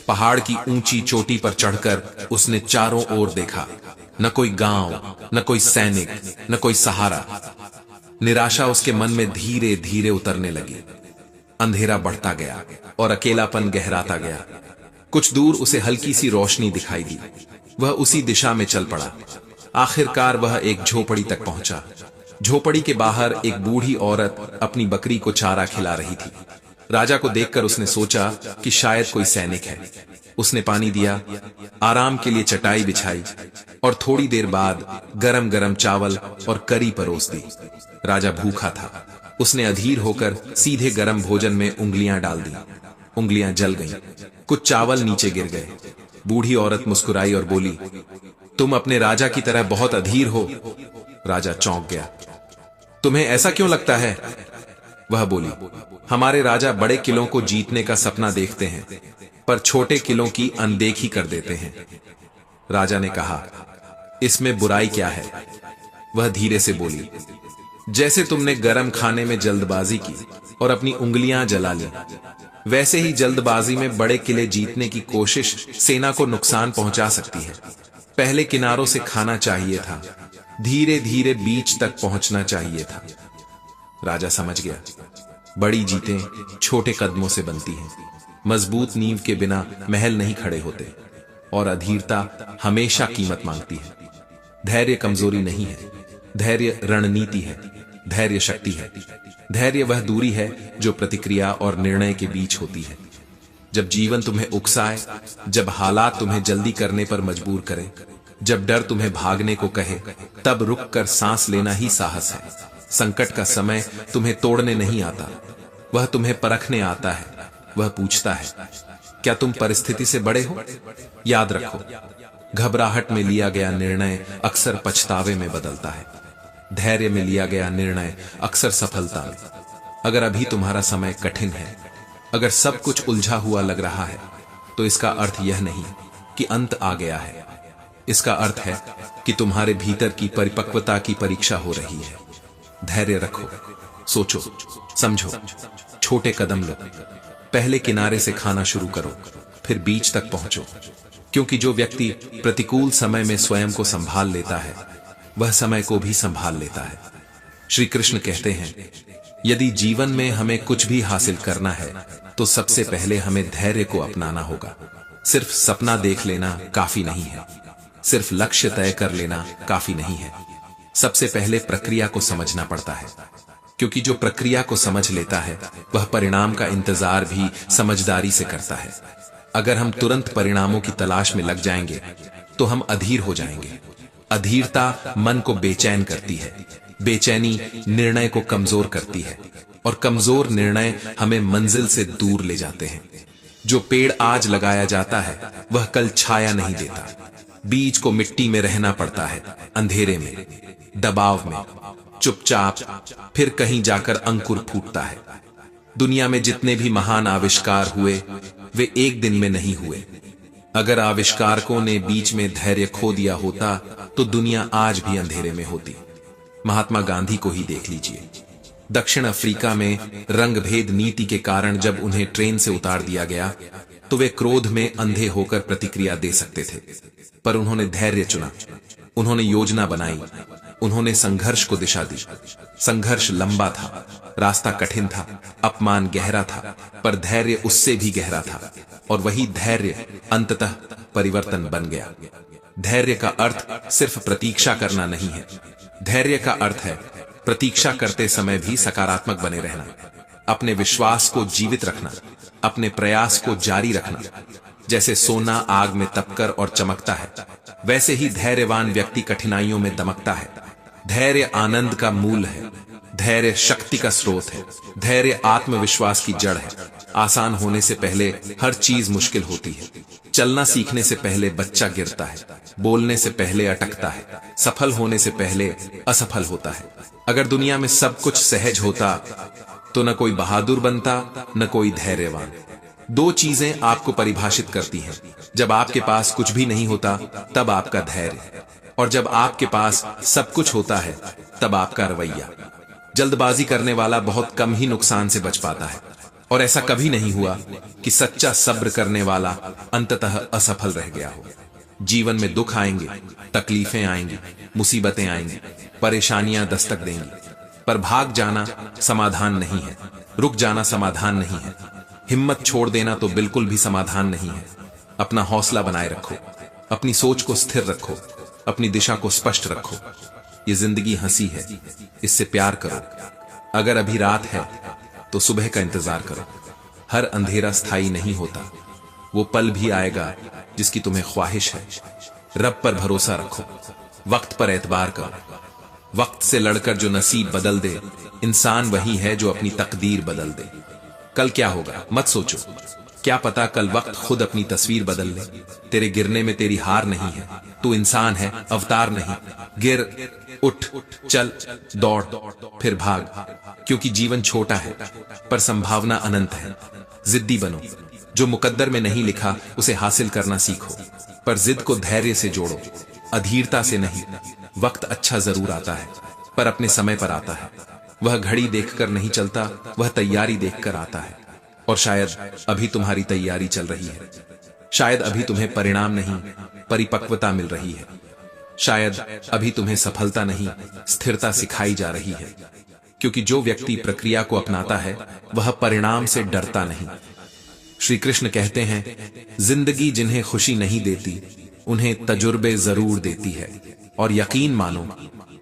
पहाड़ की ऊंची चोटी पर चढ़कर उसने चारों ओर देखा, न कोई गांव, न कोई सैनिक, न कोई सहारा। निराशा उसके मन में धीरे धीरे उतरने लगी। अंधेरा बढ़ता गया और अकेलापन गहराता गया। कुछ दूर उसे हल्की सी रोशनी दिखाई दी, वह उसी दिशा में चल पड़ा। आखिरकार वह एक झोपड़ी तक पहुंचा। झोपड़ी के बाहर एक बूढ़ी औरत अपनी बकरी को चारा खिला रही थी। राजा को देखकर उसने सोचा कि शायद कोई सैनिक है। उसने पानी दिया, आराम के लिए चटाई बिछाई, और थोड़ी देर बाद गरम गरम चावल और करी परोस दी। राजा भूखा था, उसने अधीर होकर सीधे गरम भोजन में उंगलियां डाल दी। उंगलियां जल गईं, कुछ चावल नीचे गिर गए। बूढ़ी औरत मुस्कुराई और बोली, तुम अपने राजा की तरह बहुत अधीर हो। राजा चौंक गया। तुम्हें ऐसा क्यों लगता है? वह बोली, हमारे राजा बड़े किलों को जीतने का सपना देखते हैं, पर छोटे किलों की अनदेखी कर देते हैं। राजा ने कहा, इसमें बुराई क्या है? वह धीरे से बोली, जैसे तुमने गरम खाने में जल्दबाजी की और अपनी उंगलियां जला ली, वैसे ही जल्दबाजी में बड़े किले जीतने की कोशिश सेना को नुकसान पहुंचा सकती है। पहले किनारों से खाना चाहिए था, धीरे धीरे बीच तक पहुंचना चाहिए था। राजा समझ गया, बड़ी जीतें छोटे कदमों से बनती हैं। मजबूत नींव के बिना महल नहीं खड़े होते, और अधीरता हमेशा कीमत मांगती है। धैर्य कमजोरी नहीं है, धैर्य रणनीति है, धैर्य शक्ति है। धैर्य वह दूरी है जो प्रतिक्रिया और निर्णय के बीच होती है। जब जीवन तुम्हें उकसाए, जब हालात तुम्हें जल्दी करने पर मजबूर करें, जब डर तुम्हें भागने को कहे, तब रुक कर सांस लेना ही साहस है। संकट का समय तुम्हें तोड़ने नहीं आता, वह तुम्हें परखने आता है। वह पूछता है, क्या तुम परिस्थिति से बड़े हो? याद रखो, घबराहट में लिया गया निर्णय अक्सर पछतावे में बदलता है। धैर्य में लिया गया निर्णय अक्सर सफलता में। अगर अभी तुम्हारा समय कठिन है, अगर सब कुछ उलझा हुआ लग रहा है, तो इसका अर्थ यह नहीं कि अंत आ गया है। इसका अर्थ है कि तुम्हारे भीतर की परिपक्वता की परीक्षा हो रही है। धैर्य रखो, सोचो, समझो, छोटे कदम लो। पहले किनारे से खाना शुरू करो, फिर बीच तक पहुंचो। क्योंकि जो व्यक्ति प्रतिकूल समय में स्वयं को संभाल लेता है, वह समय को भी संभाल लेता है। श्री कृष्ण कहते हैं, यदि जीवन में हमें कुछ भी हासिल करना है, तो सबसे पहले हमें धैर्य को अपनाना होगा। सिर्फ सपना देख लेना काफी नहीं है, सिर्फ लक्ष्य तय कर लेना काफी नहीं है। सबसे पहले प्रक्रिया को समझना पड़ता है, क्योंकि जो प्रक्रिया को समझ लेता है, वह परिणाम का इंतजार भी समझदारी से करता है। अगर हम तुरंत परिणामों की तलाश में लग जाएंगे, तो हम अधीर हो जाएंगे। अधीरता मन को बेचैन करती है, बेचैनी निर्णय को कमजोर करती है, और कमजोर निर्णय हमें मंजिल से दूर ले जाते हैं। जो पेड़ आज लगाया जाता है, वह कल छाया नहीं देता। बीज को मिट्टी में रहना पड़ता है, अंधेरे में, दबाव में, चुपचाप, फिर कहीं जाकर अंकुर फूटता है। दुनिया में जितने भी महान आविष्कार हुए, वे एक दिन में नहीं हुए। अगर आविष्कारकों ने बीच में धैर्य खो दिया होता, तो दुनिया आज भी अंधेरे में होती। महात्मा गांधी को ही देख लीजिए। दक्षिण अफ्रीका में रंगभेद नीति के कारण जब उन्हें ट्रेन से उतार दिया गया, तो वे क्रोध में अंधे होकर प्रतिक्रिया दे सकते थे, पर उन्होंने धैर्य चुना। उन्होंने योजना बनाई, उन्होंने संघर्ष को दिशा दी। संघर्ष लंबा था, रास्ता कठिन था, अपमान गहरा था, पर धैर्य उससे भी गहरा था, और वही धैर्य अंततः परिवर्तन बन गया। धैर्य का अर्थ सिर्फ प्रतीक्षा करना नहीं है। धैर्य का अर्थ है प्रतीक्षा करते समय भी सकारात्मक बने रहना, अपने विश्वास को जीवित रखना, अपने प्रयास को जारी रखना। जैसे सोना आग में तपकर और चमकता है, वैसे ही धैर्यवान व्यक्ति कठिनाइयों में दमकता है। धैर्य आनंद का मूल है, धैर्य शक्ति का स्रोत है, धैर्य आत्मविश्वास की जड़ है। आसान होने से पहले हर चीज मुश्किल होती है। चलना सीखने से पहले बच्चा गिरता है, बोलने से पहले अटकता है, सफल होने से पहले असफल होता है। अगर दुनिया में सब कुछ सहज होता, तो न कोई बहादुर बनता, न कोई धैर्यवान। दो चीजें आपको परिभाषित करती हैं। जब आपके पास कुछ भी नहीं होता, तब आपका धैर्य, और जब आपके पास सब कुछ होता है, तब आपका रवैया। जल्दबाजी करने वाला बहुत कम ही नुकसान से बच पाता है, और ऐसा कभी नहीं हुआ कि सच्चा सब्र करने वाला अंततः असफल रह गया हो। जीवन में दुख आएंगे, तकलीफें आएंगी, मुसीबतें आएंगी, परेशानियां दस्तक देंगी, पर भाग जाना समाधान नहीं है, रुक जाना समाधान नहीं है, हिम्मत छोड़ देना तो बिल्कुल भी समाधान नहीं है। अपना हौसला बनाए रखो, अपनी सोच को स्थिर रखो, अपनी दिशा को स्पष्ट रखो। ये जिंदगी हंसी है, इससे प्यार करो। अगर अभी रात है, तो सुबह का इंतजार करो। हर अंधेरा स्थायी नहीं होता, वो पल भी आएगा जिसकी तुम्हें ख्वाहिश है। रब पर भरोसा रखो, वक्त पर एतबार करो। वक्त से लड़कर जो नसीब बदल दे, इंसान वही है जो अपनी तकदीर बदल दे। कल क्या होगा मत सोचो, क्या पता कल वक्त खुद अपनी तस्वीर बदल ले। तेरे गिरने में तेरी हार नहीं है, तू इंसान है, अवतार नहीं। गिर, उठ, चल, दौड़, फिर भाग, क्योंकि जीवन छोटा है, पर संभावना अनंत है। जिद्दी बनो, जो मुकद्दर में नहीं लिखा उसे हासिल करना सीखो, पर जिद को धैर्य से जोड़ो, अधीरता से नहीं। वक्त अच्छा जरूर आता है, पर अपने समय पर आता है। वह घड़ी देखकर नहीं चलता, वह तैयारी देखकर आता है। और शायद अभी तुम्हारी तैयारी चल रही है, शायद अभी तुम्हें परिणाम नहीं, परिपक्वता मिल रही है। शायद अभी तुम्हें सफलता नहीं, स्थिरता सिखाई जा रही है। क्योंकि जो व्यक्ति प्रक्रिया को अपनाता है, वह परिणाम से डरता नहीं। श्री कृष्ण कहते हैं, जिंदगी जिन्हें खुशी नहीं देती, उन्हें तजुर्बे जरूर देती है। और यकीन मानो,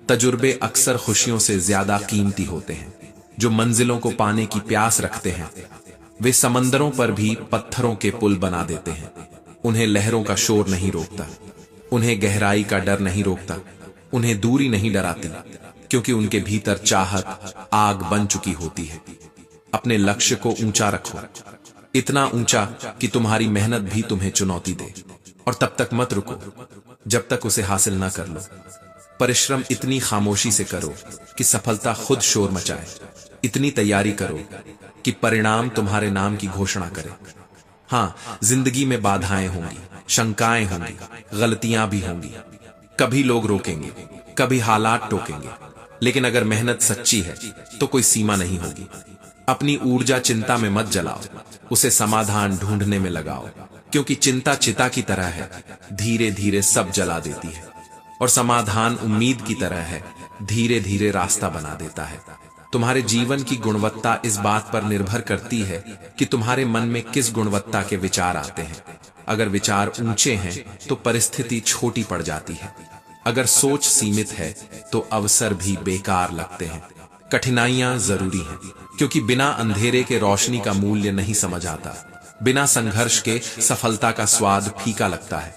तजुर्बे अक्सर खुशियों से ज्यादा कीमती होते हैं। जो मंजिलों को पाने की प्यास रखते हैं। वे समंदरों पर भी पत्थरों के पुल बना देते हैं। उन्हें लहरों का शोर नहीं रोकता, उन्हें गहराई का डर नहीं रोकता, उन्हें दूरी नहीं डराती, क्योंकि उनके भीतर चाहत आग बन चुकी होती है। अपने लक्ष्य को ऊंचा रखो, इतना ऊंचा कि तुम्हारी मेहनत भी तुम्हें चुनौती दे, और तब तक मत रुको जब तक उसे हासिल ना कर लो। परिश्रम इतनी खामोशी से करो कि सफलता खुद शोर मचाए। इतनी तैयारी करो कि परिणाम तुम्हारे नाम की घोषणा करे। हाँ, जिंदगी में बाधाएं होंगी, शंकाएं होंगी, गलतियां भी होंगी। कभी लोग रोकेंगे, कभी हालात टोकेंगे, लेकिन अगर मेहनत सच्ची है तो कोई सीमा नहीं होगी। अपनी ऊर्जा चिंता में मत जलाओ, उसे समाधान ढूंढने में लगाओ, क्योंकि चिंता चिता की तरह है, धीरे धीरे सब जला देती है, और समाधान उम्मीद की तरह है, धीरे धीरे रास्ता बना देता है। तुम्हारे जीवन की गुणवत्ता इस बात पर निर्भर करती है कि तुम्हारे मन में किस गुणवत्ता के विचार आते हैं। अगर विचार ऊंचे हैं तो परिस्थिति छोटी पड़ जाती है। अगर सोच सीमित है तो अवसर भी बेकार लगते हैं। कठिनाइयां जरूरी हैं, क्योंकि बिना अंधेरे के रोशनी का मूल्य नहीं समझ आता। बिना संघर्ष के सफलता का स्वाद फीका लगता है।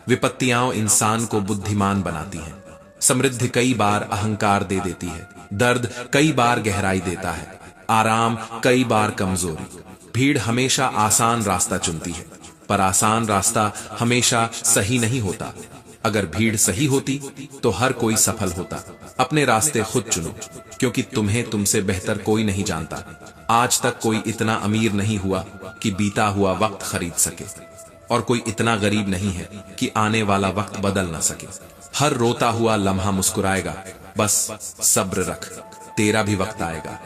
विपत्तियां इंसान को बुद्धिमान बनाती हैं। समृद्धि कई बार अहंकार दे देती है, दर्द कई बार गहराई देता है, आराम कई बार कमजोरी। भीड़ हमेशा आसान रास्ता चुनती है, पर आसान रास्ता हमेशा सही नहीं होता। अगर भीड़ सही होती तो हर कोई सफल होता। अपने रास्ते खुद चुनो, क्योंकि तुम्हें तुमसे बेहतर कोई नहीं जानता। आज तक कोई इतना अमीर नहीं हुआ कि बीता हुआ वक्त खरीद सके, और कोई इतना गरीब नहीं है कि आने वाला वक्त बदल ना सके। हर रोता हुआ लम्हा मुस्कुराएगा, बस सब्र रख, तेरा भी वक्त आएगा।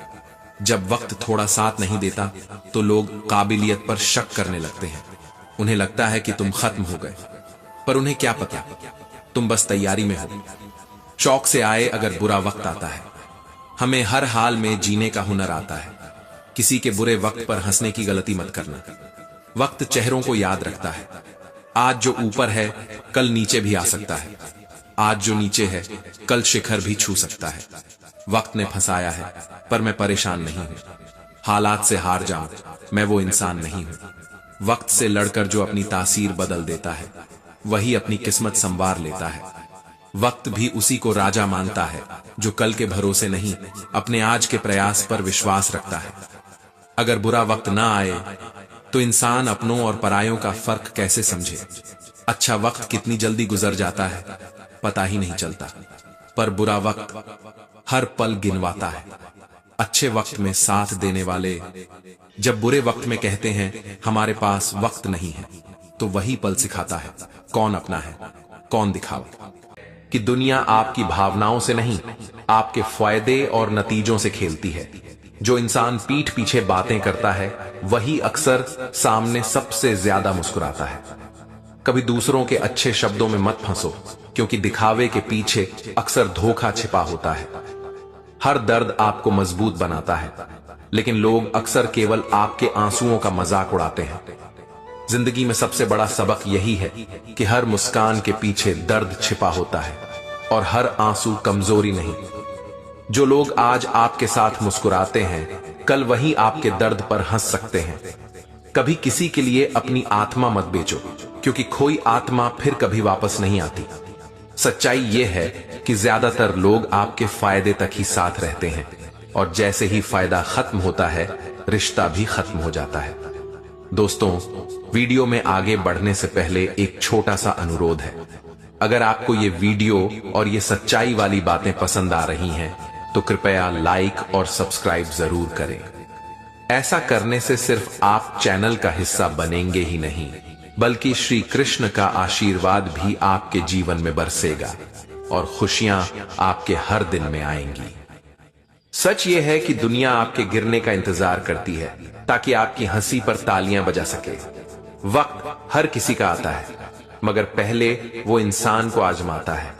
जब वक्त थोड़ा साथ नहीं देता तो लोग काबिलियत पर शक करने लगते हैं। उन्हें लगता है कि तुम खत्म हो गए, पर उन्हें क्या पता तुम बस तैयारी में हो। शौक से आए अगर बुरा वक्त आता है। हमें हर हाल में जीने का हुनर आता है। किसी के बुरे वक्त पर हंसने की गलती मत करना। वक्त चेहरों को याद रखता है। आज जो ऊपर है कल नीचे भी आ सकता है। आज जो नीचे है कल शिखर भी छू सकता है। वक्त ने फंसाया है, पर मैं परेशान नहीं हूं। हालात से हार जाऊं, मैं वो इंसान नहीं हूं। वक्त से लड़कर जो अपनी तासीर बदल देता है, वही अपनी किस्मत संवार लेता है। वक्त भी उसी को राजा मानता है जो कल के भरोसे नहीं, अपने आज के प्रयास पर विश्वास रखता है। अगर बुरा वक्त ना आए तो इंसान अपनों और परायों का फर्क कैसे समझे। अच्छा वक्त कितनी जल्दी गुजर जाता है, पता ही नहीं चलता, पर बुरा वक्त हर पल गिनवाता है। अच्छे वक्त में साथ देने वाले जब बुरे वक्त में कहते हैं हमारे पास वक्त नहीं है, तो वही पल सिखाता है कौन अपना है, कौन दिखावा। कि दुनिया आपकी भावनाओं से नहीं, आपके फायदे और नतीजों से खेलती है। जो इंसान पीठ पीछे बातें करता है, वही अक्सर सामने सबसे ज्यादा मुस्कुराता है। कभी दूसरों के अच्छे शब्दों में मत फंसो, क्योंकि दिखावे के पीछे अक्सर धोखा छिपा होता है। हर दर्द आपको मजबूत बनाता है, लेकिन लोग अक्सर केवल आपके आंसुओं का मजाक उड़ाते हैं। जिंदगी में सबसे बड़ा सबक यही है कि हर मुस्कान के पीछे दर्द छिपा होता है, और हर आंसू कमजोरी नहीं। जो लोग आज आपके साथ मुस्कुराते हैं, कल वही आपके दर्द पर हंस सकते हैं। कभी किसी के लिए अपनी आत्मा मत बेचो, क्योंकि खोई आत्मा फिर कभी वापस नहीं आती। सच्चाई यह है कि ज्यादातर लोग आपके फायदे तक ही साथ रहते हैं, और जैसे ही फायदा खत्म होता है, रिश्ता भी खत्म हो जाता है। दोस्तों, वीडियो में आगे बढ़ने से पहले एक छोटा सा अनुरोध है। अगर आपको ये वीडियो और ये सच्चाई वाली बातें पसंद आ रही हैं, तो कृपया लाइक और सब्सक्राइब जरूर करें। ऐसा करने से सिर्फ आप चैनल का हिस्सा बनेंगे ही नहीं, बल्कि श्री कृष्ण का आशीर्वाद भी आपके जीवन में बरसेगा, और खुशियां आपके हर दिन में आएंगी। सच ये है कि दुनिया आपके गिरने का इंतजार करती है, ताकि आपकी हंसी पर तालियां बजा सके। वक्त हर किसी का आता है, मगर पहले वो इंसान को आजमाता है।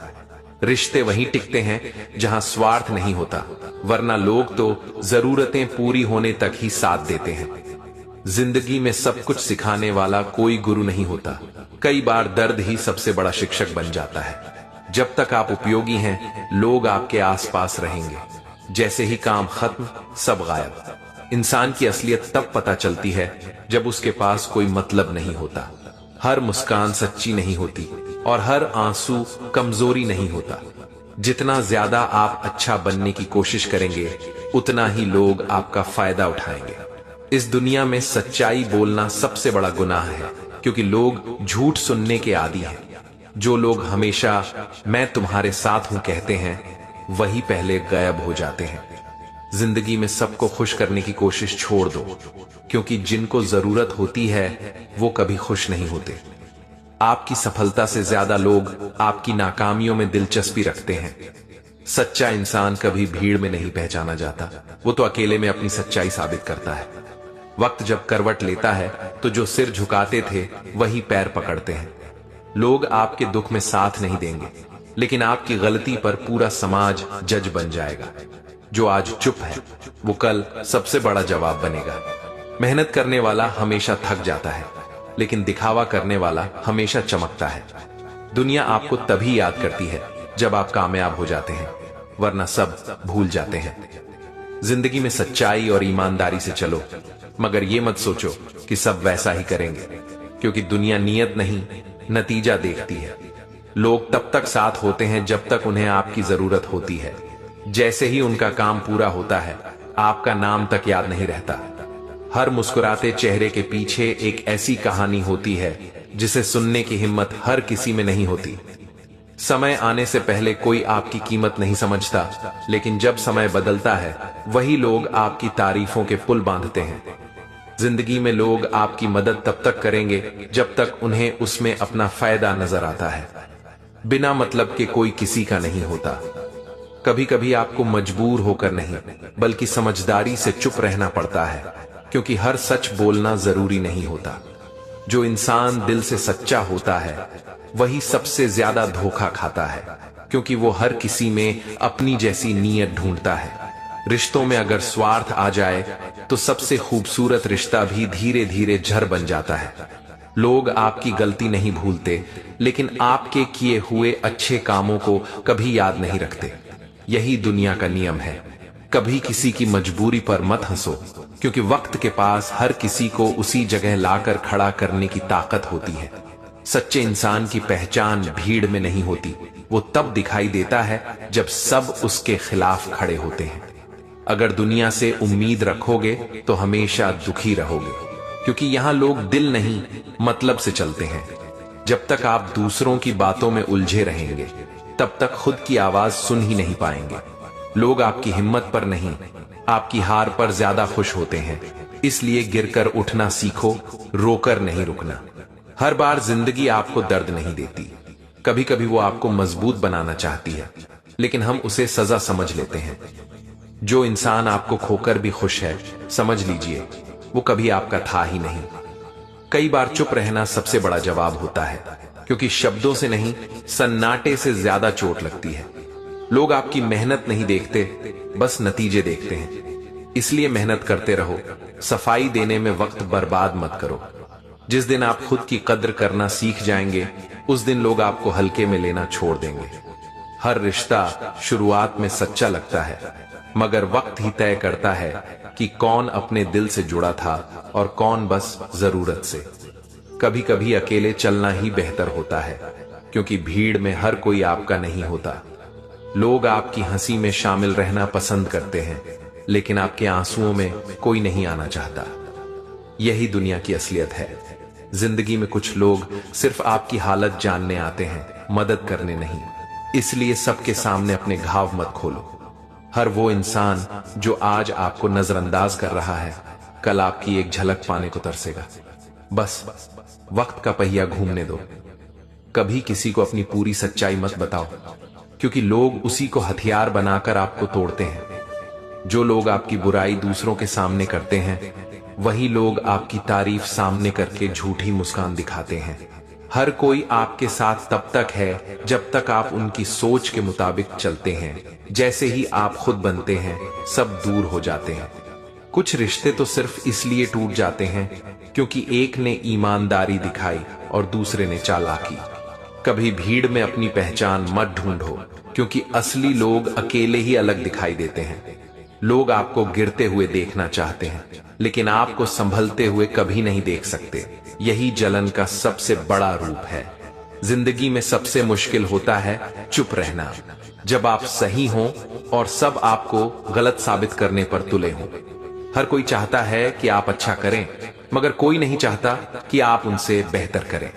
रिश्ते वहीं टिकते हैं जहां स्वार्थ नहीं होता, वरना लोग तो जरूरतें पूरी होने तक ही साथ देते हैं। जिंदगी में सब कुछ सिखाने वाला कोई गुरु नहीं होता। कई बार दर्द ही सबसे बड़ा शिक्षक बन जाता है। जब तक आप उपयोगी हैं, लोग आपके आसपास रहेंगे, जैसे ही काम खत्म, सब गायब। इंसान की असलियत तब पता चलती है जब उसके पास कोई मतलब नहीं होता। हर मुस्कान सच्ची नहीं होती और हर आंसू कमजोरी नहीं होता। जितना ज्यादा आप अच्छा बनने की कोशिश करेंगे, उतना ही लोग आपका फायदा उठाएंगे। इस दुनिया में सच्चाई बोलना सबसे बड़ा गुनाह है, क्योंकि लोग झूठ सुनने के आदी हैं। जो लोग हमेशा मैं तुम्हारे साथ हूं कहते हैं, वही पहले गायब हो जाते हैं। जिंदगी में सबको खुश करने की कोशिश छोड़ दो, क्योंकि जिनको जरूरत होती है वो कभी खुश नहीं होते। आपकी सफलता से ज्यादा लोग आपकी नाकामियों में दिलचस्पी रखते हैं। सच्चा इंसान कभी भीड़ में नहीं पहचाना जाता, वो तो अकेले में अपनी सच्चाई साबित करता है। वक्त जब करवट लेता है तो जो सिर झुकाते थे वही पैर पकड़ते हैं। लोग आपके दुख में साथ नहीं देंगे, लेकिन आपकी गलती पर पूरा समाज जज बन जाएगा। जो आज चुप है वो कल सबसे बड़ा जवाब बनेगा। मेहनत करने वाला हमेशा थक जाता है, लेकिन दिखावा करने वाला हमेशा चमकता है। दुनिया आपको तभी याद करती है जब आप कामयाब हो जाते हैं, वरना सब भूल जाते हैं। जिंदगी में सच्चाई और ईमानदारी से चलो, मगर ये मत सोचो कि सब वैसा ही करेंगे, क्योंकि दुनिया नियत नहीं नतीजा देखती है। लोग तब तक साथ होते हैं जब तक उन्हें आपकी जरूरत होती है। जैसे ही उनका काम पूरा होता है, आपका नाम तक याद नहीं रहता। हर मुस्कुराते चेहरे के पीछे एक ऐसी कहानी होती है जिसे सुनने की हिम्मत हर किसी में नहीं होती। समय आने से पहले कोई आपकी कीमत नहीं समझता, लेकिन जब समय बदलता है वही लोग आपकी तारीफों के पुल बांधते हैं। जिंदगी में लोग आपकी मदद तब तक करेंगे जब तक उन्हें उसमें अपना फायदा नजर आता है। बिना मतलब के कोई किसी का नहीं होता। कभी कभी आपको मजबूर होकर नहीं, बल्कि समझदारी से चुप रहना पड़ता है, क्योंकि हर सच बोलना जरूरी नहीं होता। जो इंसान दिल से सच्चा होता है वही सबसे ज्यादा धोखा खाता है, क्योंकि वो हर किसी में अपनी जैसी नीयत ढूंढता है। रिश्तों में अगर स्वार्थ आ जाए तो सबसे खूबसूरत रिश्ता भी धीरे धीरे जहर बन जाता है। लोग आपकी गलती नहीं भूलते, लेकिन आपके किए हुए अच्छे कामों को कभी याद नहीं रखते। यही दुनिया का नियम है। कभी किसी की मजबूरी पर मत हंसो, क्योंकि वक्त के पास हर किसी को उसी जगह लाकर खड़ा करने की ताकत होती है। सच्चे इंसान की पहचान भीड़ में नहीं होती, वो तब दिखाई देता है जब सब उसके खिलाफ खड़े होते हैं। अगर दुनिया से उम्मीद रखोगे तो हमेशा दुखी रहोगे, क्योंकि यहाँ लोग दिल नहीं मतलब से चलते हैं। जब तक आप दूसरों की बातों में उलझे रहेंगे, तब तक खुद की आवाज सुन ही नहीं पाएंगे। लोग आपकी हिम्मत पर नहीं, आपकी हार पर ज्यादा खुश होते हैं। इसलिए गिरकर उठना सीखो, रोकर नहीं रुकना। हर बार जिंदगी आपको दर्द नहीं देती। कभी कभी वो आपको मजबूत बनाना चाहती है, लेकिन हम उसे सजा समझ लेते हैं। जो इंसान आपको खोकर भी खुश है, समझ लीजिए वो कभी आपका था ही नहीं। कई बार चुप रहना सबसे बड़ा जवाब होता है, क्योंकि शब्दों से नहीं, सन्नाटे से ज्यादा चोट लगती है। लोग आपकी मेहनत नहीं देखते, बस नतीजे देखते हैं। इसलिए मेहनत करते रहो, सफाई देने में वक्त बर्बाद मत करो। जिस दिन आप खुद की कद्र करना सीख जाएंगे, उस दिन लोग आपको हल्के में लेना छोड़ देंगे। हर रिश्ता शुरुआत में सच्चा लगता है, मगर वक्त ही तय करता है कि कौन अपने दिल से जुड़ा था और कौन बस जरूरत से। कभी कभी अकेले चलना ही बेहतर होता है, क्योंकि भीड़ में हर कोई आपका नहीं होता। लोग आपकी हंसी में शामिल रहना पसंद करते हैं, लेकिन आपके आंसुओं में कोई नहीं आना चाहता। यही दुनिया की असलियत है। जिंदगी में कुछ लोग सिर्फ आपकी हालत जानने आते हैं, मदद करने नहीं। इसलिए सबके सामने अपने घाव मत खोलो। हर वो इंसान जो आज आपको नजरअंदाज कर रहा है, कल आपकी एक झलक पाने को तरसेगा। बस वक्त का पहिया घूमने दो। कभी किसी को अपनी पूरी सच्चाई मत बताओ, क्योंकि लोग उसी को हथियार बनाकर आपको तोड़ते हैं। जो लोग आपकी बुराई दूसरों के सामने करते हैं, वही लोग आपकी तारीफ सामने करके झूठी मुस्कान दिखाते हैं। हर कोई आपके साथ तब तक है जब तक आप उनकी सोच के मुताबिक चलते हैं। जैसे ही आप खुद बनते हैं, सब दूर हो जाते हैं। कुछ रिश्ते तो सिर्फ इसलिए टूट जाते हैं क्योंकि एक ने ईमानदारी दिखाई और दूसरे ने चालाकी। कभी भीड़ में अपनी पहचान मत ढूंढो, क्योंकि असली लोग अकेले ही अलग दिखाई देते हैं। लोग आपको गिरते हुए देखना चाहते हैं, लेकिन आपको संभलते हुए कभी नहीं देख सकते। यही जलन का सबसे बड़ा रूप है। जिंदगी में सबसे मुश्किल होता है चुप रहना, जब आप सही हों और सब आपको गलत साबित करने पर तुले हों। हर कोई चाहता है कि आप अच्छा करें, मगर कोई नहीं चाहता कि आप उनसे बेहतर करें।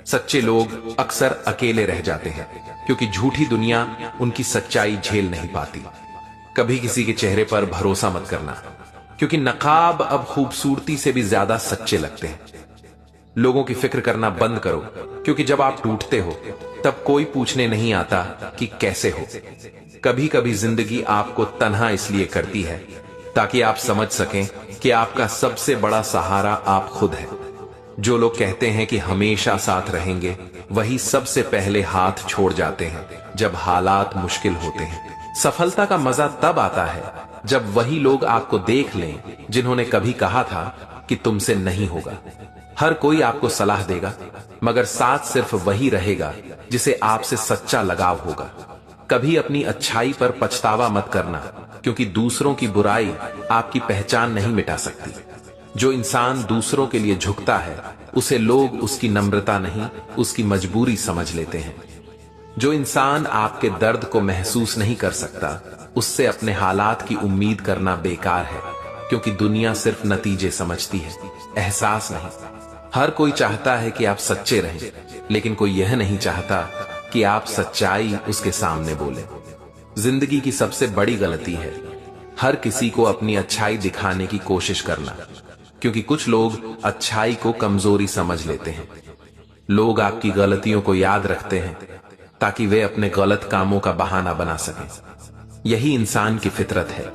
सच्चे लोग अक्सर अकेले रह जाते हैं, क्योंकि झूठी दुनिया उनकी सच्चाई झेल नहीं पाती। कभी किसी के चेहरे पर भरोसा मत करना, क्योंकि नकाब अब खूबसूरती से भी ज्यादा सच्चे लगते हैं। लोगों की फिक्र करना बंद करो, क्योंकि जब आप टूटते हो तब कोई पूछने नहीं आता कि कैसे हो। कभी कभी जिंदगी आपको तन्हा इसलिए करती है ताकि आप समझ सकें कि आपका सबसे बड़ा सहारा आप खुद हैं। जो लोग कहते हैं कि हमेशा साथ रहेंगे, वही सबसे पहले हाथ छोड़ जाते हैं जब हालात मुश्किल होते हैं। सफलता का मजा तब आता है जब वही लोग आपको देख लें जिन्होंने कभी कहा था कि तुमसे नहीं होगा। हर कोई आपको सलाह देगा, मगर साथ सिर्फ वही रहेगा जिसे आपसे सच्चा लगाव होगा। कभी अपनी अच्छाई पर पछतावा मत करना, क्योंकि दूसरों की बुराई आपकी पहचान नहीं मिटा सकती। जो इंसान दूसरों के लिए झुकता है, उसे लोग उसकी नम्रता नहीं, उसकी मजबूरी समझ लेते हैं। जो इंसान आपके दर्द को महसूस नहीं कर सकता, उससे अपने हालात की उम्मीद करना बेकार है, क्योंकि दुनिया सिर्फ नतीजे समझती है, एहसास नहीं। हर कोई चाहता है कि आप सच्चे रहें, लेकिन कोई यह नहीं चाहता कि आप सच्चाई उसके सामने बोले। जिंदगी की सबसे बड़ी गलती है हर किसी को अपनी अच्छाई दिखाने की कोशिश करना, क्योंकि कुछ लोग अच्छाई को कमजोरी समझ लेते हैं। लोग आपकी गलतियों को याद रखते हैं ताकि वे अपने गलत कामों का बहाना बना सकें। यही इंसान की फितरत है।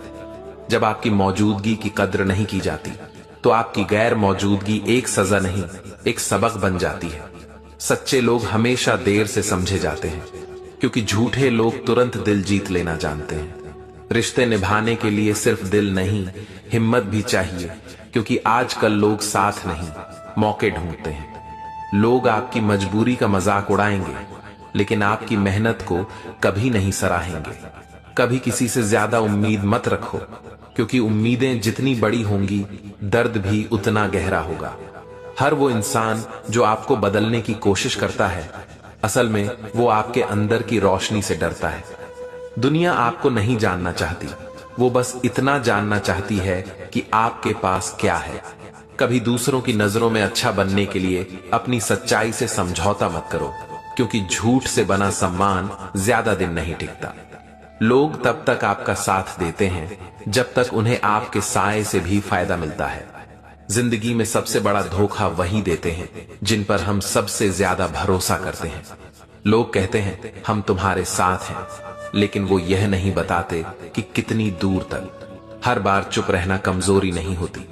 जब आपकी मौजूदगी की कद्र नहीं की जाती, तो आपकी गैर मौजूदगी एक सजा नहीं, एक सबक बन जाती है। सच्चे लोग हमेशा देर से समझे जाते हैं, क्योंकि झूठे लोग तुरंत दिल जीत लेना जानते हैं। रिश्ते निभाने के लिए सिर्फ दिल नहीं, हिम्मत भी चाहिए, क्योंकि आजकल लोग साथ नहीं, मौके ढूंढते हैं। लोग आपकी मजबूरी का मजाक उड़ाएंगे, लेकिन आपकी मेहनत को कभी नहीं सराहेंगे। कभी किसी से ज्यादा उम्मीद मत रखो, क्योंकि उम्मीदें जितनी बड़ी होंगी, दर्द भी उतना गहरा होगा। हर वो इंसान जो आपको बदलने की कोशिश करता है, असल में वो आपके अंदर की रोशनी से डरता है। दुनिया आपको नहीं जानना चाहती, वो बस इतना जानना चाहती है कि आपके पास क्या है। कभी दूसरों की नजरों में अच्छा बनने के लिए अपनी सच्चाई से समझौता मत करो, क्योंकि झूठ से बना सम्मान ज्यादा दिन नहीं टिकता। लोग तब तक आपका साथ देते हैं जब तक उन्हें आपके साए से भी फायदा मिलता है। जिंदगी में सबसे बड़ा धोखा वही देते हैं जिन पर हम सबसे ज्यादा भरोसा करते हैं। लोग कहते हैं हम तुम्हारे साथ हैं, लेकिन वो यह नहीं बताते कि कितनी दूर तक। हर बार चुप रहना कमजोरी नहीं होती,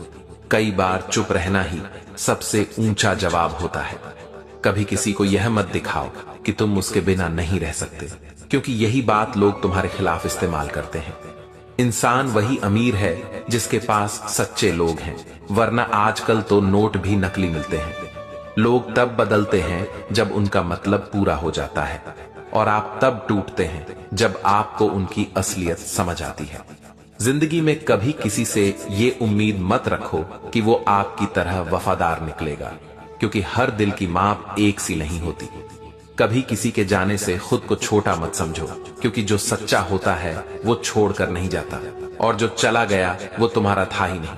कई बार चुप रहना ही सबसे ऊंचा जवाब होता है। कभी किसी को यह मत दिखाओ कि तुम उसके बिना नहीं रह सकते, क्योंकि यही बात लोग तुम्हारे खिलाफ इस्तेमाल करते हैं। इंसान वही अमीर है जिसके पास सच्चे लोग हैं, वरना आजकल तो नोट भी नकली मिलते हैं। लोग तब बदलते हैं जब उनका मतलब पूरा हो जाता है, और आप तब टूटते हैं जब आपको उनकी असलियत समझ आती है। जिंदगी में कभी किसी से ये उम्मीद मत रखो कि वो आपकी तरह वफादार निकलेगा, क्योंकि हर दिल की माप एक सी नहीं होती। कभी किसी के जाने से खुद को छोटा मत समझो, क्योंकि जो सच्चा होता है वो छोड़कर नहीं जाता, और जो चला गया वो तुम्हारा था ही नहीं।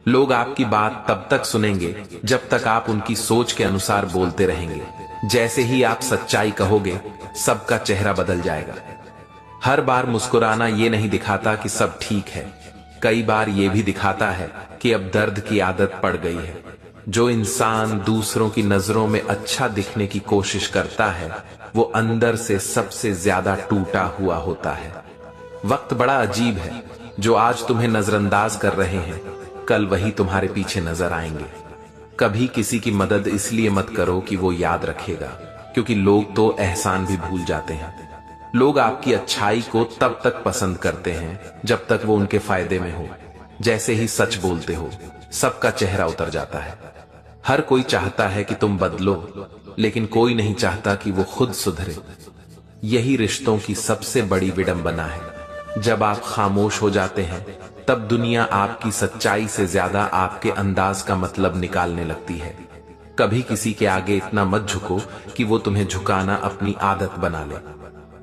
लोग आपकी बात तब तक सुनेंगे जब तक आप उनकी सोच के अनुसार बोलते रहेंगे। जैसे ही आप सच्चाई कहोगे, सबका चेहरा बदल जाएगा। हर बार मुस्कुराना ये नहीं दिखाता कि सब ठीक है, कई बार ये भी दिखाता है कि अब दर्द की आदत पड़ गई है। जो इंसान दूसरों की नजरों में अच्छा दिखने की कोशिश करता है, वो अंदर से सबसे ज्यादा टूटा हुआ होता है। वक्त बड़ा अजीब है, जो आज तुम्हें नजरअंदाज कर रहे हैं, कल वही तुम्हारे पीछे नजर आएंगे। कभी किसी की मदद इसलिए मत करो कि वो याद रखेगा, क्योंकि लोग तो एहसान भी भूल जाते हैं। लोग आपकी अच्छाई को तब तक पसंद करते हैं जब तक वो उनके फायदे में हो। जैसे ही सच बोलते हो, सबका चेहरा उतर जाता है। हर कोई चाहता है कि तुम बदलो, लेकिन कोई नहीं चाहता कि वो खुद सुधरे। यही रिश्तों की सबसे बड़ी विडंबना है। जब आप खामोश हो जाते हैं तब दुनिया आपकी सच्चाई से ज्यादा आपके अंदाज का मतलब निकालने लगती है। कभी किसी के आगे इतना मत झुको कि वो तुम्हें झुकाना अपनी आदत बना ले।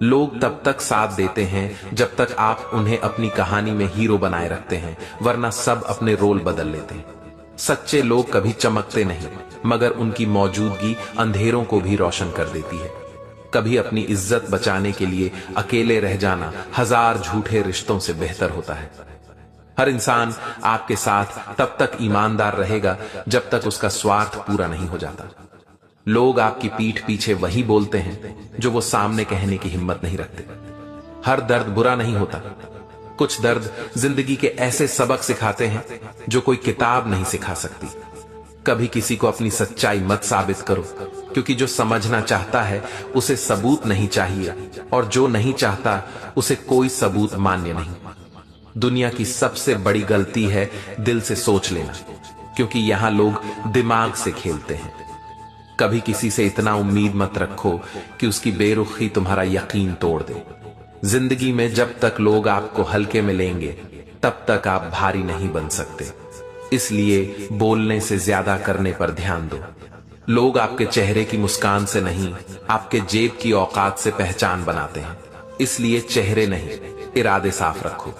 लोग तब तक साथ देते हैं जब तक आप उन्हें अपनी कहानी में हीरो बनाए रखते हैं, वरना सब अपने रोल बदल लेते हैं। सच्चे लोग कभी चमकते नहीं, मगर उनकी मौजूदगी अंधेरों को भी रोशन कर देती है। कभी अपनी इज्जत बचाने के लिए अकेले रह जाना हजार झूठे रिश्तों से बेहतर होता है। हर इंसान आपके साथ तब तक ईमानदार रहेगा जब तक उसका स्वार्थ पूरा नहीं हो जाता। लोग आपकी पीठ पीछे वही बोलते हैं जो वो सामने कहने की हिम्मत नहीं रखते। हर दर्द बुरा नहीं होता। कुछ दर्द जिंदगी के ऐसे सबक सिखाते हैं जो कोई किताब नहीं सिखा सकती। कभी किसी को अपनी सच्चाई मत साबित करो, क्योंकि जो समझना चाहता है उसे सबूत नहीं चाहिए, और जो नहीं चाहता उसे कोई सबूत मान्य नहीं। दुनिया की सबसे बड़ी गलती है दिल से सोच लेना, क्योंकि यहां लोग दिमाग से खेलते हैं। कभी किसी से इतना उम्मीद मत रखो कि उसकी बेरुखी तुम्हारा यकीन तोड़ दे। जिंदगी में जब तक लोग आपको हल्के में लेंगे तब तक आप भारी नहीं बन सकते। इसलिए बोलने से ज्यादा करने पर ध्यान दो। लोग आपके चेहरे की मुस्कान से नहीं, आपके जेब की औकात से पहचान बनाते हैं। इसलिए चेहरे नहीं, इरादे साफ रखो।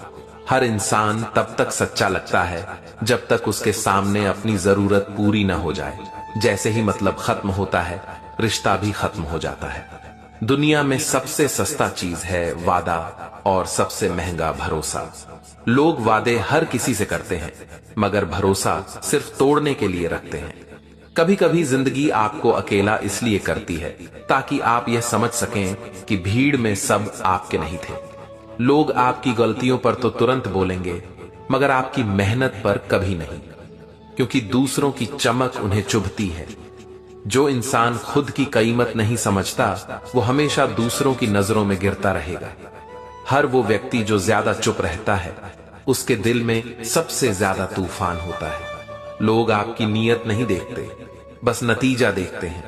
हर इंसान तब तक सच्चा लगता है जब तक उसके सामने अपनी जरूरत पूरी न हो जाए। जैसे ही मतलब खत्म होता है, रिश्ता भी खत्म हो जाता है। दुनिया में सबसे सस्ता चीज है वादा, और सबसे महंगा भरोसा। लोग वादे हर किसी से करते हैं, मगर भरोसा सिर्फ तोड़ने के लिए रखते हैं। कभी कभी जिंदगी आपको अकेला इसलिए करती है ताकि आप यह समझ सकें कि भीड़ में सब आपके नहीं थे। लोग आपकी गलतियों पर तो तुरंत बोलेंगे, मगर आपकी मेहनत पर कभी नहीं, क्योंकि दूसरों की चमक उन्हें चुभती है। जो इंसान खुद की कीमत नहीं समझता, वो हमेशा दूसरों की नजरों में गिरता रहेगा। हर वो व्यक्ति जो ज्यादा चुप रहता है, उसके दिल में सबसे ज्यादा तूफान होता है। लोग आपकी नीयत नहीं देखते, बस नतीजा देखते हैं,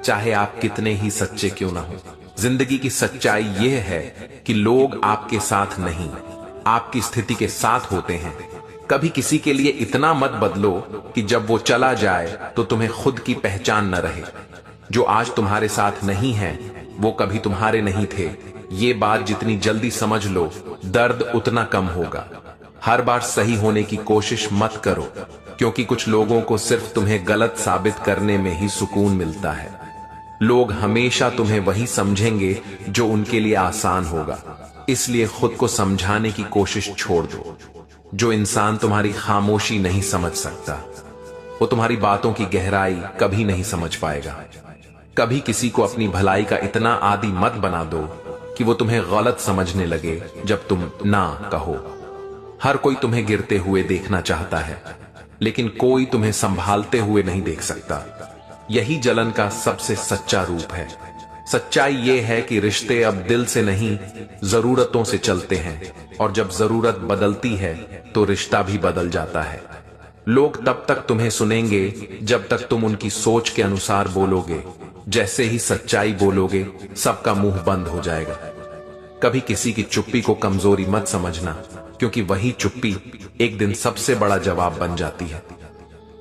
चाहे आप कितने ही सच्चे क्यों ना हो। जिंदगी की सच्चाई यह है कि लोग आपके साथ नहीं, आपकी स्थिति के साथ होते हैं। कभी किसी के लिए इतना मत बदलो कि जब वो चला जाए तो तुम्हें खुद की पहचान न रहे। जो आज तुम्हारे साथ नहीं है, वो कभी तुम्हारे नहीं थे। ये बात जितनी जल्दी समझ लो, दर्द उतना कम होगा। हर बार सही होने की कोशिश मत करो, क्योंकि कुछ लोगों को सिर्फ तुम्हें गलत साबित करने में ही सुकून मिलता है। लोग हमेशा तुम्हें वही समझेंगे जो उनके लिए आसान होगा। इसलिए खुद को समझाने की कोशिश छोड़ दो। जो इंसान तुम्हारी खामोशी नहीं समझ सकता, वो तुम्हारी बातों की गहराई कभी नहीं समझ पाएगा। कभी किसी को अपनी भलाई का इतना आदी मत बना दो कि वो तुम्हें गलत समझने लगे जब तुम ना कहो। हर कोई तुम्हें गिरते हुए देखना चाहता है, लेकिन कोई तुम्हें संभालते हुए नहीं देख सकता। यही जलन का सबसे सच्चा रूप है। सच्चाई ये है कि रिश्ते अब दिल से नहीं, जरूरतों से चलते हैं, और जब जरूरत बदलती है तो रिश्ता भी बदल जाता है। लोग तब तक तुम्हें सुनेंगे जब तक तुम उनकी सोच के अनुसार बोलोगे। जैसे ही सच्चाई बोलोगे, सबका मुंह बंद हो जाएगा। कभी किसी की चुप्पी को कमजोरी मत समझना, क्योंकि वही चुप्पी एक दिन सबसे बड़ा जवाब बन जाती है।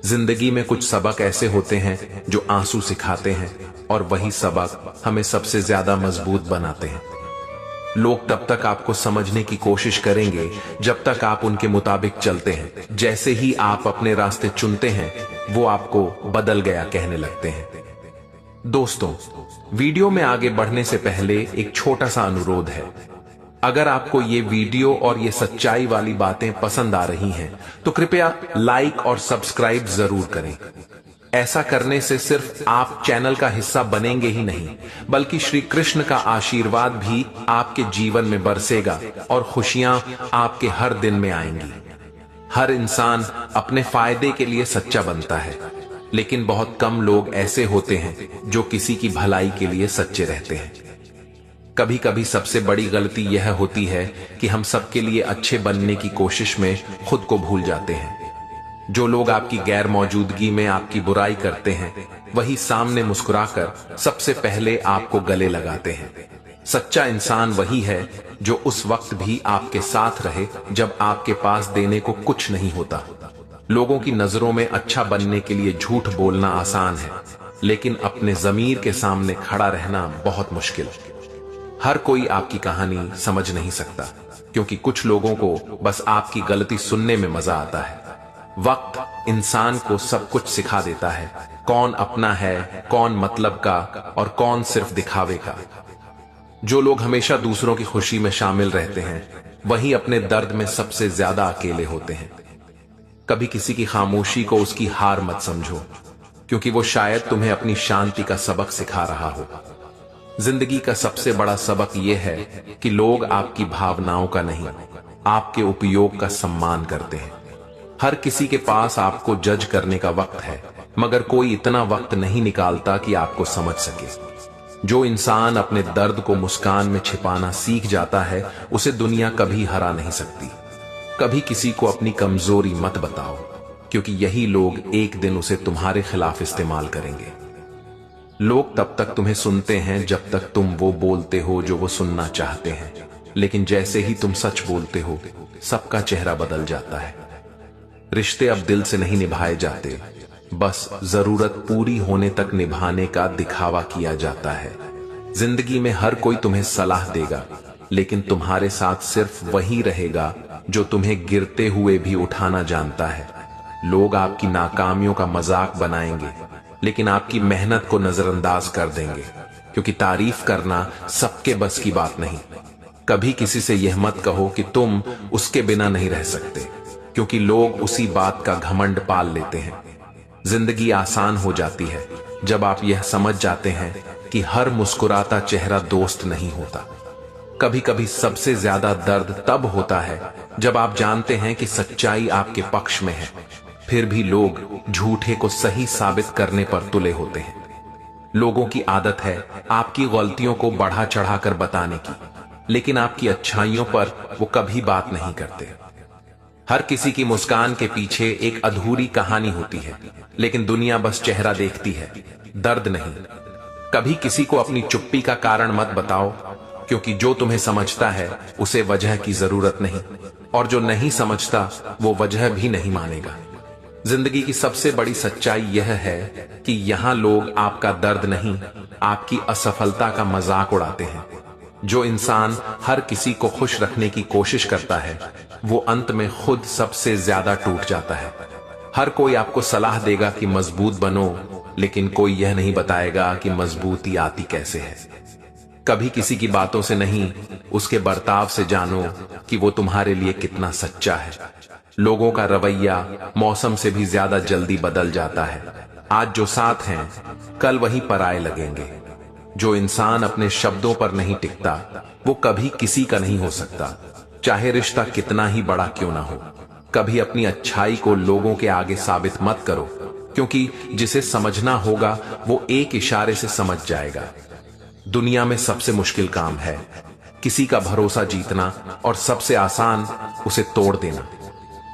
जिंदगी में कुछ सबक ऐसे होते हैं जो आंसू सिखाते हैं, और वही सबक हमें सबसे ज्यादा मजबूत बनाते हैं। लोग तब तक आपको समझने की कोशिश करेंगे जब तक आप उनके मुताबिक चलते हैं। जैसे ही आप अपने रास्ते चुनते हैं, वो आपको बदल गया कहने लगते हैं। दोस्तों, वीडियो में आगे बढ़ने से पहले एक छोटा सा अनुरोध है। अगर आपको ये वीडियो और ये सच्चाई वाली बातें पसंद आ रही हैं, तो कृपया लाइक और सब्सक्राइब जरूर करें। ऐसा करने से सिर्फ आप चैनल का हिस्सा बनेंगे ही नहीं, बल्कि श्री कृष्ण का आशीर्वाद भी आपके जीवन में बरसेगा और खुशियां आपके हर दिन में आएंगी। हर इंसान अपने फायदे के लिए सच्चा बनता है, लेकिन बहुत कम लोग ऐसे होते हैं जो किसी की भलाई के लिए सच्चे रहते हैं। कभी कभी सबसे बड़ी गलती यह होती है कि हम सबके लिए अच्छे बनने की कोशिश में खुद को भूल जाते हैं। जो लोग आपकी गैर मौजूदगी में आपकी बुराई करते हैं, वही सामने मुस्कुराकर सबसे पहले आपको गले लगाते हैं। सच्चा इंसान वही है जो उस वक्त भी आपके साथ रहे जब आपके पास देने को कुछ नहीं होता। लोगों की नजरों में अच्छा बनने के लिए झूठ बोलना आसान है, लेकिन अपने ज़मीर के सामने खड़ा रहना बहुत मुश्किल। हर कोई आपकी कहानी समझ नहीं सकता, क्योंकि कुछ लोगों को बस आपकी गलती सुनने में मजा आता है। वक्त इंसान को सब कुछ सिखा देता है, कौन अपना है, कौन मतलब का और कौन सिर्फ दिखावे का। जो लोग हमेशा दूसरों की खुशी में शामिल रहते हैं, वही अपने दर्द में सबसे ज्यादा अकेले होते हैं। कभी किसी की खामोशी को उसकी हार मत समझो, क्योंकि वो शायद तुम्हें अपनी शांति का सबक सिखा रहा हो। जिंदगी का सबसे बड़ा सबक यह है कि लोग आपकी भावनाओं का नहीं, आपके उपयोग का सम्मान करते हैं। हर किसी के पास आपको जज करने का वक्त है, मगर कोई इतना वक्त नहीं निकालता कि आपको समझ सके। जो इंसान अपने दर्द को मुस्कान में छिपाना सीख जाता है, उसे दुनिया कभी हरा नहीं सकती। कभी किसी को अपनी कमजोरी मत बताओ, क्योंकि यही लोग एक दिन उसे तुम्हारे खिलाफ इस्तेमाल करेंगे। लोग तब तक तुम्हें सुनते हैं जब तक तुम वो बोलते हो जो वो सुनना चाहते हैं, लेकिन जैसे ही तुम सच बोलते हो, सबका चेहरा बदल जाता है। रिश्ते अब दिल से नहीं निभाए जाते, बस जरूरत पूरी होने तक निभाने का दिखावा किया जाता है। जिंदगी में हर कोई तुम्हें सलाह देगा, लेकिन तुम्हारे साथ सिर्फ वही रहेगा जो तुम्हें गिरते हुए भी उठाना जानता है। लोग आपकी नाकामियों का मजाक बनाएंगे, लेकिन आपकी मेहनत को नजरअंदाज कर देंगे, क्योंकि तारीफ करना सबके बस की बात नहीं। कभी किसी से यह मत कहो कि तुम उसके बिना नहीं रह सकते, क्योंकि लोग उसी बात का घमंड पाल लेते हैं। जिंदगी आसान हो जाती है जब आप यह समझ जाते हैं कि हर मुस्कुराता चेहरा दोस्त नहीं होता। कभी कभी सबसे ज्यादा दर्द तब होता है जब आप जानते हैं कि सच्चाई आपके पक्ष में है, फिर भी लोग झूठे को सही साबित करने पर तुले होते हैं। लोगों की आदत है आपकी गलतियों को बढ़ा चढ़ाकर बताने की, लेकिन आपकी अच्छाइयों पर वो कभी बात नहीं करते। हर किसी की मुस्कान के पीछे एक अधूरी कहानी होती है, लेकिन दुनिया बस चेहरा देखती है, दर्द नहीं। कभी किसी को अपनी चुप्पी का कारण मत बताओ, क्योंकि जो तुम्हें समझता है उसे वजह की जरूरत नहीं, और जो नहीं समझता वो वजह भी नहीं मानेगा। जिंदगी की सबसे बड़ी सच्चाई यह है कि यहाँ लोग आपका दर्द नहीं, आपकी असफलता का मजाक उड़ाते हैं। जो इंसान हर किसी को खुश रखने की कोशिश करता है, वो अंत में खुद सबसे ज्यादा टूट जाता है। हर कोई आपको सलाह देगा कि मजबूत बनो, लेकिन कोई यह नहीं बताएगा कि मजबूती आती कैसे है। कभी किसी की बातों से नहीं, उसके बर्ताव से जानो कि वो तुम्हारे लिए कितना सच्चा है। लोगों का रवैया मौसम से भी ज्यादा जल्दी बदल जाता है। आज जो साथ हैं, कल वही पराये लगेंगे। जो इंसान अपने शब्दों पर नहीं टिकता, वो कभी किसी का नहीं हो सकता, चाहे रिश्ता कितना ही बड़ा क्यों ना हो। कभी अपनी अच्छाई को लोगों के आगे साबित मत करो, क्योंकि जिसे समझना होगा वो एक इशारे से समझ जाएगा। दुनिया में सबसे मुश्किल काम है किसी का भरोसा जीतना, और सबसे आसान उसे तोड़ देना।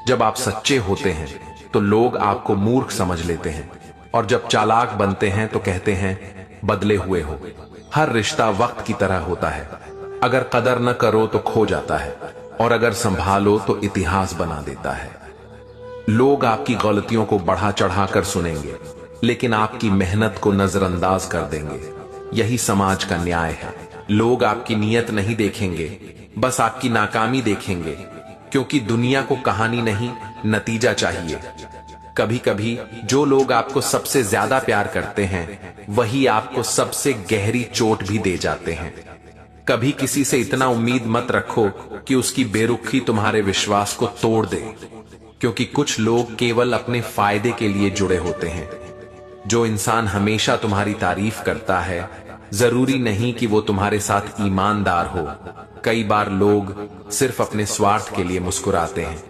जब आप सच्चे होते हैं तो लोग आपको मूर्ख समझ लेते हैं, और जब चालाक बनते हैं तो कहते हैं बदले हुए हो। हर रिश्ता वक्त की तरह होता है, अगर कदर न करो तो खो जाता है, और अगर संभालो तो इतिहास बना देता है। लोग आपकी गलतियों को बढ़ा चढ़ाकर सुनेंगे, लेकिन आपकी मेहनत को नजरअंदाज कर देंगे। यही समाज का न्याय है। लोग आपकी नीयत नहीं देखेंगे, बस आपकी नाकामी देखेंगे, क्योंकि दुनिया को कहानी नहीं, नतीजा चाहिए। कभी कभी जो लोग आपको सबसे ज्यादा प्यार करते हैं, वही आपको सबसे गहरी चोट भी दे जाते हैं। कभी किसी से इतना उम्मीद मत रखो कि उसकी बेरुखी तुम्हारे विश्वास को तोड़ दे, क्योंकि कुछ लोग केवल अपने फायदे के लिए जुड़े होते हैं। जो इंसान हमेशा तुम्हारी तारीफ करता है, जरूरी नहीं कि वो तुम्हारे साथ ईमानदार हो। कई बार लोग सिर्फ अपने स्वार्थ के लिए मुस्कुराते हैं।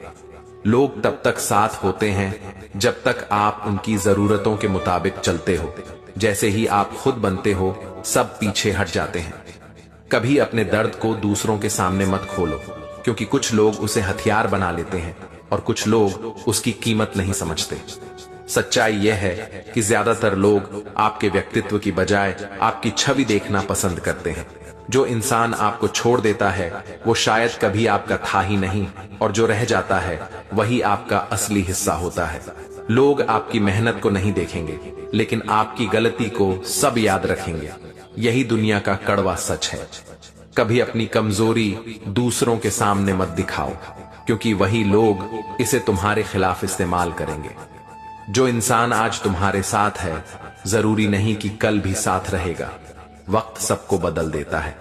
लोग तब तक साथ होते हैं जब तक आप उनकी जरूरतों के मुताबिक चलते हो। जैसे ही आप खुद बनते हो, सब पीछे हट जाते हैं। कभी अपने दर्द को दूसरों के सामने मत खोलो, क्योंकि कुछ लोग उसे हथियार बना लेते हैं और कुछ लोग उसकी कीमत नहीं समझते। सच्चाई यह है कि ज्यादातर लोग आपके व्यक्तित्व की बजाय आपकी छवि देखना पसंद करते हैं। जो इंसान आपको छोड़ देता है वो शायद कभी आपका था ही नहीं, और जो रह जाता है वही आपका असली हिस्सा होता है। लोग आपकी मेहनत को नहीं देखेंगे, लेकिन आपकी गलती को सब याद रखेंगे। यही दुनिया का कड़वा सच है। कभी अपनी कमजोरी दूसरों के सामने मत दिखाओ, क्योंकि वही लोग इसे तुम्हारे खिलाफ इस्तेमाल करेंगे। जो इंसान आज तुम्हारे साथ है जरूरी नहीं कि कल भी साथ रहेगा। वक्त सबको बदल देता है।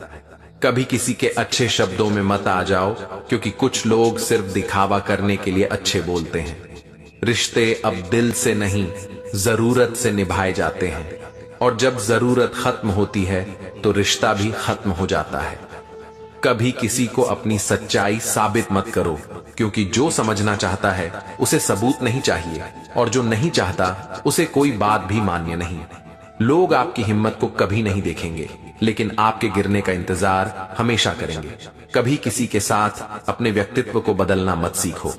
कभी किसी के अच्छे शब्दों में मत आ जाओ, क्योंकि कुछ लोग सिर्फ दिखावा करने के लिए अच्छे बोलते हैं। रिश्ते अब दिल से नहीं जरूरत से निभाए जाते हैं, और जब जरूरत खत्म होती है तो रिश्ता भी खत्म हो जाता है। कभी किसी को अपनी सच्चाई साबित मत करो, क्योंकि जो समझना चाहता है उसे सबूत नहीं चाहिए, और जो नहीं चाहता उसे कोई बात भी मान्य नहीं। लोग आपकी हिम्मत को कभी नहीं देखेंगे, लेकिन आपके गिरने का इंतजार हमेशा करेंगे। कभी किसी के साथ अपने व्यक्तित्व को बदलना मत सीखो,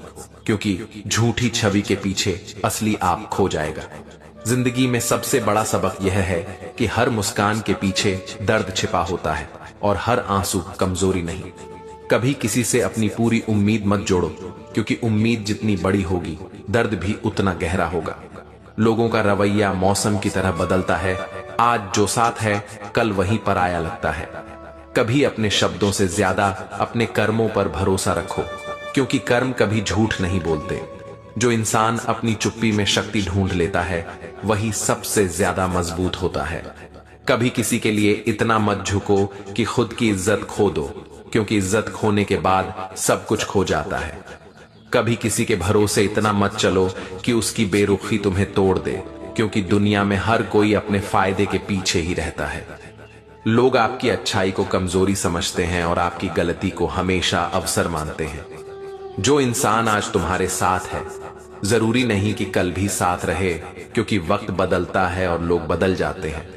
क्योंकि झूठी छवि के पीछे असली आप खो जाएगा। जिंदगी में सबसे बड़ा सबक यह है कि हर मुस्कान के पीछे दर्द छिपा होता है, और हर आंसू कमजोरी नहीं। कभी किसी से अपनी पूरी उम्मीद मत जोड़ो, क्योंकि उम्मीद जितनी बड़ी होगी दर्द भी उतना गहरा होगा। लोगों का रवैया मौसम की तरह बदलता है। आज जो साथ है कल वहीं पर आया लगता है। कभी अपने शब्दों से ज्यादा अपने कर्मों पर भरोसा रखो, क्योंकि कर्म कभी झूठ नहीं बोलते। जो इंसान अपनी चुप्पी में शक्ति ढूंढ लेता है वही सबसे ज्यादा मजबूत होता है। कभी किसी के लिए इतना मत झुको कि खुद की इज्जत खो दो, क्योंकि इज्जत खोने के बाद सब कुछ खो जाता है। कभी किसी के भरोसे इतना मत चलो कि उसकी बेरुखी तुम्हें तोड़ दे, क्योंकि दुनिया में हर कोई अपने फायदे के पीछे ही रहता है। लोग आपकी अच्छाई को कमजोरी समझते हैं और आपकी गलती को हमेशा अवसर मानते हैं। जो इंसान आज तुम्हारे साथ है जरूरी नहीं कि कल भी साथ रहे, क्योंकि वक्त बदलता है और लोग बदल जाते हैं।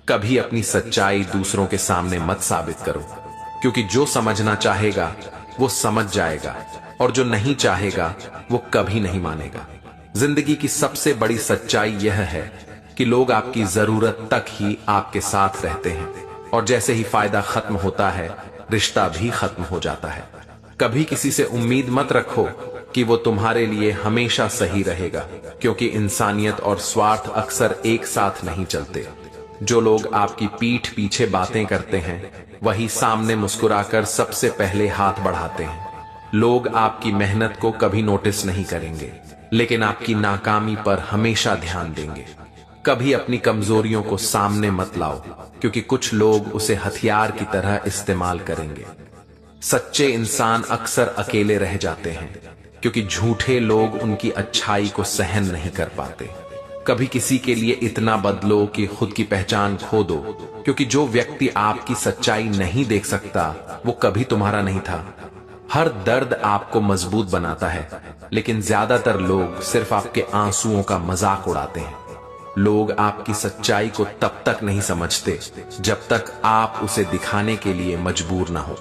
कभी अपनी सच्चाई दूसरों के सामने मत साबित करो, क्योंकि जो समझना चाहेगा वो समझ जाएगा, और जो नहीं चाहेगा वो कभी नहीं मानेगा। जिंदगी की सबसे बड़ी सच्चाई यह है कि लोग आपकी जरूरत तक ही आपके साथ रहते हैं, और जैसे ही फायदा खत्म होता है रिश्ता भी खत्म हो जाता है। कभी किसी से उम्मीद मत रखो कि वो तुम्हारे लिए हमेशा सही रहेगा, क्योंकि इंसानियत और स्वार्थ अक्सर एक साथ नहीं चलते। जो लोग आपकी पीठ पीछे बातें करते हैं वही सामने मुस्कुराकर सबसे पहले हाथ बढ़ाते हैं। लोग आपकी मेहनत को कभी नोटिस नहीं करेंगे, लेकिन आपकी नाकामी पर हमेशा ध्यान देंगे। कभी अपनी कमजोरियों को सामने मत लाओ, क्योंकि कुछ लोग उसे हथियार की तरह इस्तेमाल करेंगे। सच्चे इंसान अक्सर अकेले रह जाते हैं, क्योंकि झूठे लोग उनकी अच्छाई को सहन नहीं कर पाते। कभी किसी के लिए इतना बदलो कि खुद की पहचान खो दो, क्योंकि जो व्यक्ति आपकी सच्चाई नहीं देख सकता वो कभी तुम्हारा नहीं था। हर दर्द आपको मजबूत बनाता है, लेकिन ज्यादातर लोग सिर्फ आपके आंसुओं का मजाक उड़ाते हैं। लोग आपकी सच्चाई को तब तक नहीं समझते जब तक आप उसे दिखाने के लिए मजबूर ना हो।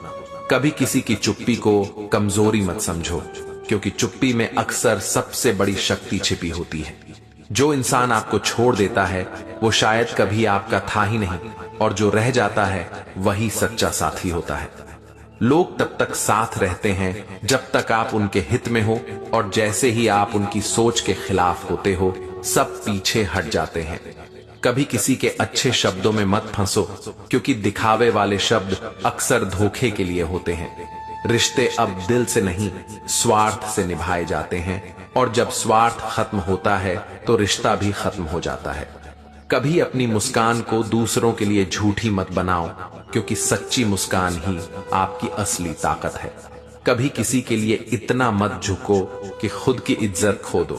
कभी किसी की चुप्पी को कमजोरी मत समझो, क्योंकि चुप्पी में अक्सर सबसे बड़ी शक्ति छिपी होती है। जो इंसान आपको छोड़ देता है वो शायद कभी आपका था ही नहीं, और जो रह जाता है वही सच्चा साथी होता है। लोग तब तक साथ रहते हैं जब तक आप उनके हित में हो, और जैसे ही आप उनकी सोच के खिलाफ होते हो सब पीछे हट जाते हैं। कभी किसी के अच्छे शब्दों में मत फंसो, क्योंकि दिखावे वाले शब्द अक्सर धोखे के लिए होते हैं। रिश्ते अब दिल से नहीं स्वार्थ से निभाए जाते हैं, और जब स्वार्थ खत्म होता है तो रिश्ता भी खत्म हो जाता है। कभी अपनी मुस्कान को दूसरों के लिए झूठी मत बनाओ, क्योंकि सच्ची मुस्कान ही आपकी असली ताकत है। कभी किसी के लिए इतना मत झुको कि खुद की इज्जत खो दो,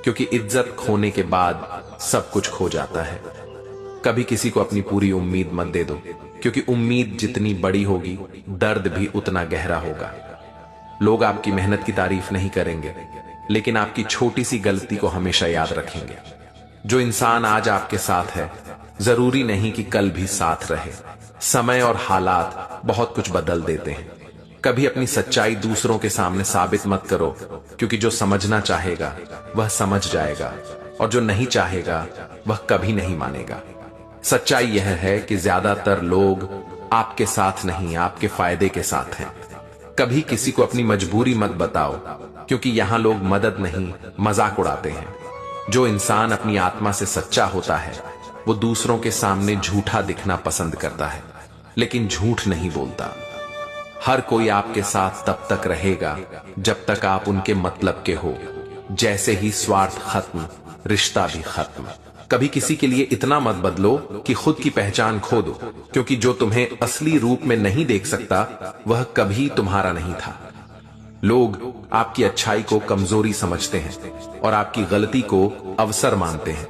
क्योंकि इज्जत खोने के बाद सब कुछ खो जाता है। कभी किसी को अपनी पूरी उम्मीद मत दे दो, क्योंकि उम्मीद जितनी बड़ी होगी दर्द भी उतना गहरा होगा। लोग आपकी मेहनत की तारीफ नहीं करेंगे, लेकिन आपकी छोटी सी गलती को हमेशा याद रखेंगे। जो इंसान आज आपके साथ है जरूरी नहीं कि कल भी साथ रहे। समय और हालात बहुत कुछ बदल देते हैं। कभी अपनी सच्चाई दूसरों के सामने साबित मत करो, क्योंकि जो समझना चाहेगा वह समझ जाएगा, और जो नहीं चाहेगा वह कभी नहीं मानेगा। सच्चाई यह है कि ज्यादातर लोग आपके साथ नहीं, आपके फायदे के साथ हैं। कभी किसी को अपनी मजबूरी मत बताओ, क्योंकि यहां लोग मदद नहीं, मजाक उड़ाते हैं। जो इंसान अपनी आत्मा से सच्चा होता है, वो दूसरों के सामने झूठा दिखना पसंद करता है, लेकिन झूठ नहीं बोलता। हर कोई आपके साथ तब तक रहेगा जब तक आप उनके मतलब के हो। जैसे ही स्वार्थ खत्म, रिश्ता भी खत्म। कभी किसी के लिए इतना मत बदलो कि खुद की पहचान खो दो, क्योंकि जो तुम्हें असली रूप में नहीं देख सकता, वह कभी तुम्हारा नहीं था। लोग आपकी अच्छाई को कमजोरी समझते हैं और आपकी गलती को अवसर मानते हैं।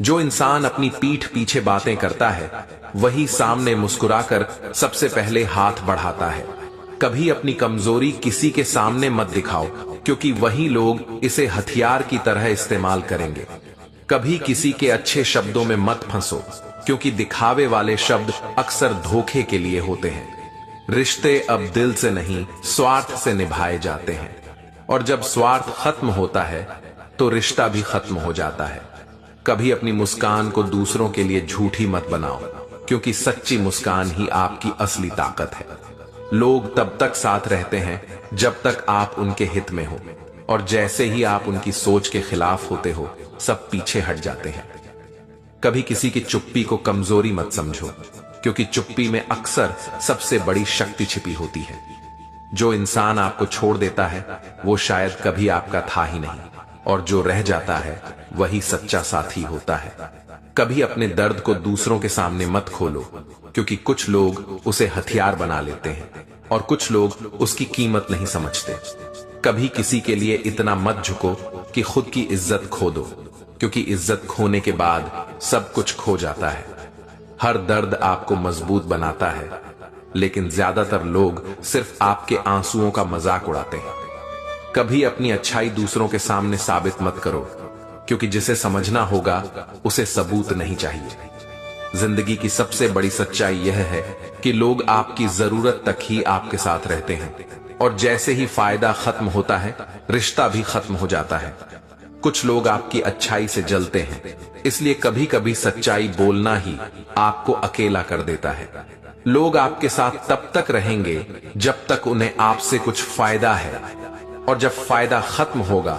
जो इंसान अपनी पीठ पीछे बातें करता है, वही सामने मुस्कुराकर सबसे पहले हाथ बढ़ाता है। कभी अपनी कमजोरी किसी के सामने मत दिखाओ, क्योंकि वही लोग इसे हथियार की तरह इस्तेमाल करेंगे। कभी किसी के अच्छे शब्दों में मत फंसो, क्योंकि दिखावे वाले शब्द अक्सर धोखे के लिए होते हैं। रिश्ते अब दिल से नहीं, स्वार्थ से निभाए जाते हैं, और जब स्वार्थ खत्म होता है तो रिश्ता भी खत्म हो जाता है। कभी अपनी मुस्कान को दूसरों के लिए झूठी मत बनाओ, क्योंकि सच्ची मुस्कान ही आपकी असली ताकत है। लोग तब तक साथ रहते हैं जब तक आप उनके हित में हो, और जैसे ही आप उनकी सोच के खिलाफ होते हो, सब पीछे हट जाते हैं। कभी किसी की चुप्पी को कमजोरी मत समझो, क्योंकि चुप्पी में अक्सर सबसे बड़ी शक्ति छिपी होती है। जो इंसान आपको छोड़ देता है, वो शायद कभी आपका था ही नहीं, और जो रह जाता है वही सच्चा साथी होता है। कभी अपने दर्द को दूसरों के सामने मत खोलो, क्योंकि कुछ लोग उसे हथियार बना लेते हैं और कुछ लोग उसकी कीमत नहीं समझते। कभी किसी के लिए इतना मत झुको कि खुद की इज्जत खो दो, क्योंकि इज्जत खोने के बाद सब कुछ खो जाता है। हर दर्द आपको मजबूत बनाता है, लेकिन ज्यादातर लोग सिर्फ आपके आंसुओं का मजाक उड़ाते हैं। कभी अपनी अच्छाई दूसरों के सामने साबित मत करो, क्योंकि जिसे समझना होगा उसे सबूत नहीं चाहिए। जिंदगी की सबसे बड़ी सच्चाई यह है कि लोग आपकी जरूरत तक ही आपके साथ रहते हैं, और जैसे ही फायदा खत्म होता है, रिश्ता भी खत्म हो जाता है। कुछ लोग आपकी अच्छाई से जलते हैं, इसलिए कभी कभी सच्चाई बोलना ही आपको अकेला कर देता है। लोग आपके साथ तब तक रहेंगे जब तक उन्हें आपसे कुछ फायदा है, और जब फायदा खत्म होगा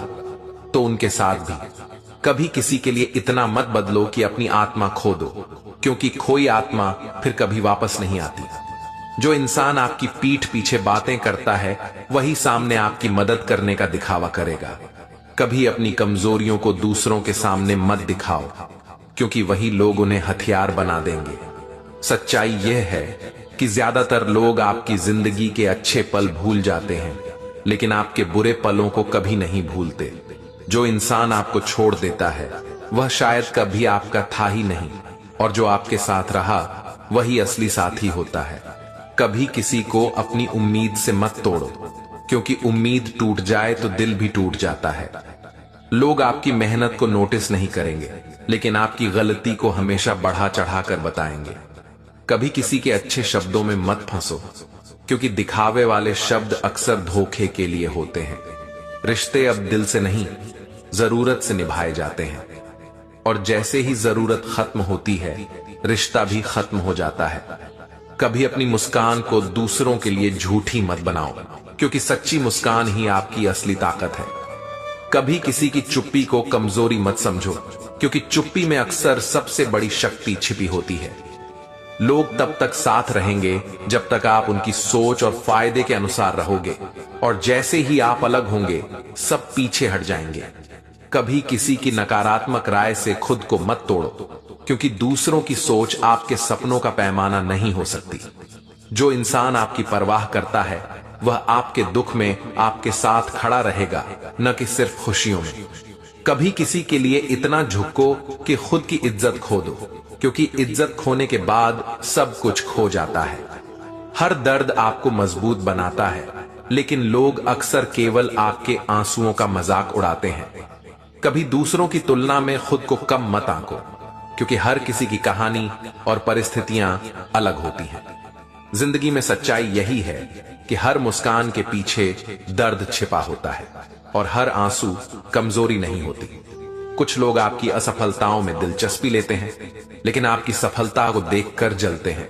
तो उनके साथ भी। कभी किसी के लिए इतना मत बदलो कि अपनी आत्मा खो दो, क्योंकि खोई आत्मा फिर कभी वापस नहीं आती। जो इंसान आपकी पीठ पीछे बातें करता है, वही सामने आपकी मदद करने का दिखावा करेगा। कभी अपनी कमजोरियों को दूसरों के सामने मत दिखाओ, क्योंकि वही लोग उन्हें हथियार बना देंगे। सच्चाई यह है कि ज्यादातर लोग आपकी जिंदगी के अच्छे पल भूल जाते हैं, लेकिन आपके बुरे पलों को कभी नहीं भूलते। जो इंसान आपको छोड़ देता है, वह शायद कभी आपका था ही नहीं, और जो आपके साथ रहा वही असली साथी होता है। कभी किसी को अपनी उम्मीद से मत तोड़ो, क्योंकि उम्मीद टूट जाए तो दिल भी टूट जाता है। लोग आपकी मेहनत को नोटिस नहीं करेंगे, लेकिन आपकी गलती को हमेशा बढ़ा चढ़ाकर बताएंगे। कभी किसी के अच्छे शब्दों में मत फंसो, क्योंकि दिखावे वाले शब्द अक्सर धोखे के लिए होते हैं। रिश्ते अब दिल से नहीं, जरूरत से निभाए जाते हैं, और जैसे ही जरूरत खत्म होती है, रिश्ता भी खत्म हो जाता है। कभी अपनी मुस्कान को दूसरों के लिए झूठी मत बनाओ, क्योंकि सच्ची मुस्कान ही आपकी असली ताकत है। कभी किसी की चुप्पी को कमजोरी मत समझो, क्योंकि चुप्पी में अक्सर सबसे बड़ी शक्ति छिपी होती है। लोग तब तक साथ रहेंगे जब तक आप उनकी सोच और फायदे के अनुसार रहोगे, और जैसे ही आप अलग होंगे, सब पीछे हट जाएंगे। कभी किसी की नकारात्मक राय से खुद को मत तोड़ो, क्योंकि दूसरों की सोच आपके सपनों का पैमाना नहीं हो सकती। जो इंसान आपकी परवाह करता है, वह आपके दुख में आपके साथ खड़ा रहेगा, न कि सिर्फ खुशियों में। कभी किसी के लिए इतना झुको कि खुद की इज्जत खो दो, क्योंकि इज्जत खोने के बाद सब कुछ खो जाता है। हर दर्द आपको मजबूत बनाता है, लेकिन लोग अक्सर केवल आपके आंसुओं का मजाक उड़ाते हैं। कभी दूसरों की तुलना में खुद को कम मत आंको, क्योंकि हर किसी की कहानी और परिस्थितियां अलग होती हैं। जिंदगी में सच्चाई यही है कि हर मुस्कान के पीछे दर्द छिपा होता है, और हर आंसू कमजोरी नहीं होती। कुछ लोग आपकी असफलताओं में दिलचस्पी लेते हैं, लेकिन आपकी सफलता को देखकर जलते हैं।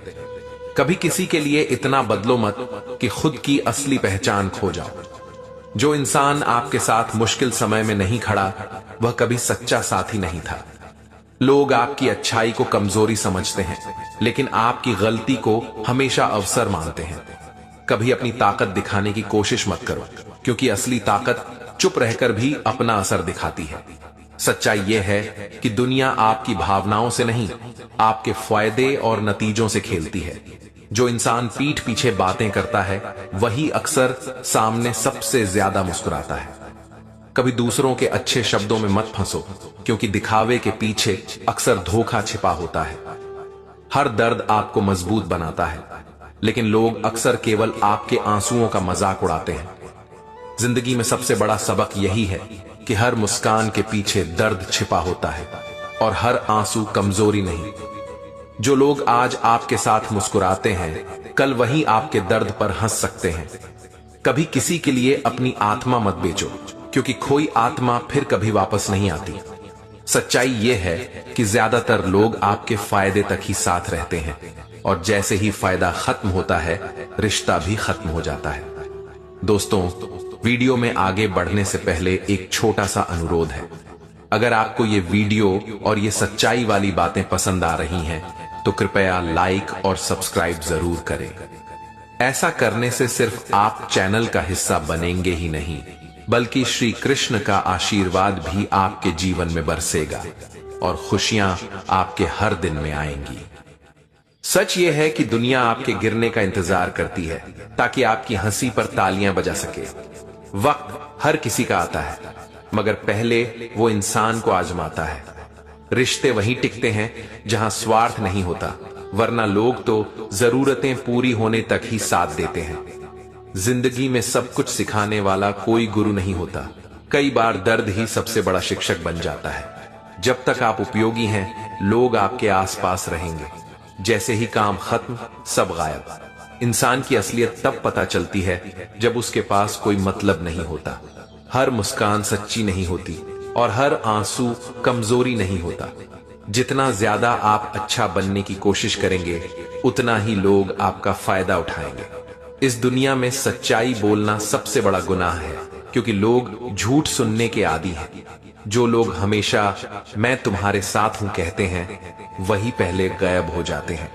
कभी किसी के लिए इतना बदलो मत कि खुद की असली पहचान खो जाओ। जो इंसान आपके साथ मुश्किल समय में नहीं खड़ा, वह कभी सच्चा साथी नहीं था। लोग आपकी अच्छाई को कमजोरी समझते हैं, लेकिन आपकी गलती को हमेशा अवसर मानते हैं। कभी अपनी ताकत दिखाने की कोशिश मत करो, क्योंकि असली ताकत चुप रहकर भी अपना असर दिखाती है। सच्चाई यह है कि दुनिया आपकी भावनाओं से नहीं, आपके फायदे और नतीजों से खेलती है। जो इंसान पीठ पीछे बातें करता है, वही अक्सर सामने सबसे ज्यादा मुस्कुराता है। कभी दूसरों के अच्छे शब्दों में मत फंसो, क्योंकि दिखावे के पीछे अक्सर धोखा छिपा होता है। हर दर्द आपको मजबूत बनाता है, लेकिन लोग अक्सर केवल आपके आंसुओं का मजाक उड़ाते हैं। जिंदगी में सबसे बड़ा सबक यही है कि हर मुस्कान के पीछे दर्द छिपा होता है, और हर आंसू कमजोरी नहीं। जो लोग आज आपके साथ मुस्कुराते हैं, कल वही आपके दर्द पर हंस सकते हैं। कभी किसी के लिए अपनी आत्मा मत बेचो, क्योंकि खोई आत्मा फिर कभी वापस नहीं आती। सच्चाई यह है कि ज्यादातर लोग आपके फायदे तक ही साथ रहते हैं, और जैसे ही फायदा खत्म होता है, रिश्ता भी खत्म हो जाता है। दोस्तों, वीडियो में आगे बढ़ने से पहले एक छोटा सा अनुरोध है। अगर आपको ये वीडियो और ये सच्चाई वाली बातें पसंद आ रही हैं, तो कृपया लाइक और सब्सक्राइब जरूर करें। ऐसा करने से सिर्फ आप चैनल का हिस्सा बनेंगे ही नहीं, बल्कि श्री कृष्ण का आशीर्वाद भी आपके जीवन में बरसेगा, और खुशियां आपके हर दिन में आएंगी। सच ये है कि दुनिया आपके गिरने का इंतजार करती है, ताकि आपकी हंसी पर तालियां बजा सके। वक्त हर किसी का आता है, मगर पहले वो इंसान को आजमाता है। रिश्ते वहीं टिकते हैं जहां स्वार्थ नहीं होता, वरना लोग तो जरूरतें पूरी होने तक ही साथ देते हैं। जिंदगी में सब कुछ सिखाने वाला कोई गुरु नहीं होता। कई बार दर्द ही सबसे बड़ा शिक्षक बन जाता है। जब तक आप उपयोगी हैं, लोग आपके आसपास रहेंगे। जैसे ही काम खत्म, सब गायब। इंसान की असलियत तब पता चलती है जब उसके पास कोई मतलब नहीं होता। हर मुस्कान सच्ची नहीं होती, और हर आंसू कमजोरी नहीं होता। जितना ज्यादा आप अच्छा बनने की कोशिश करेंगे, उतना ही लोग आपका फायदा उठाएंगे। इस दुनिया में सच्चाई बोलना सबसे बड़ा गुनाह है, क्योंकि लोग झूठ सुनने के आदी हैं। जो लोग हमेशा मैं तुम्हारे साथ हूं कहते हैं, वही पहले गायब हो जाते हैं।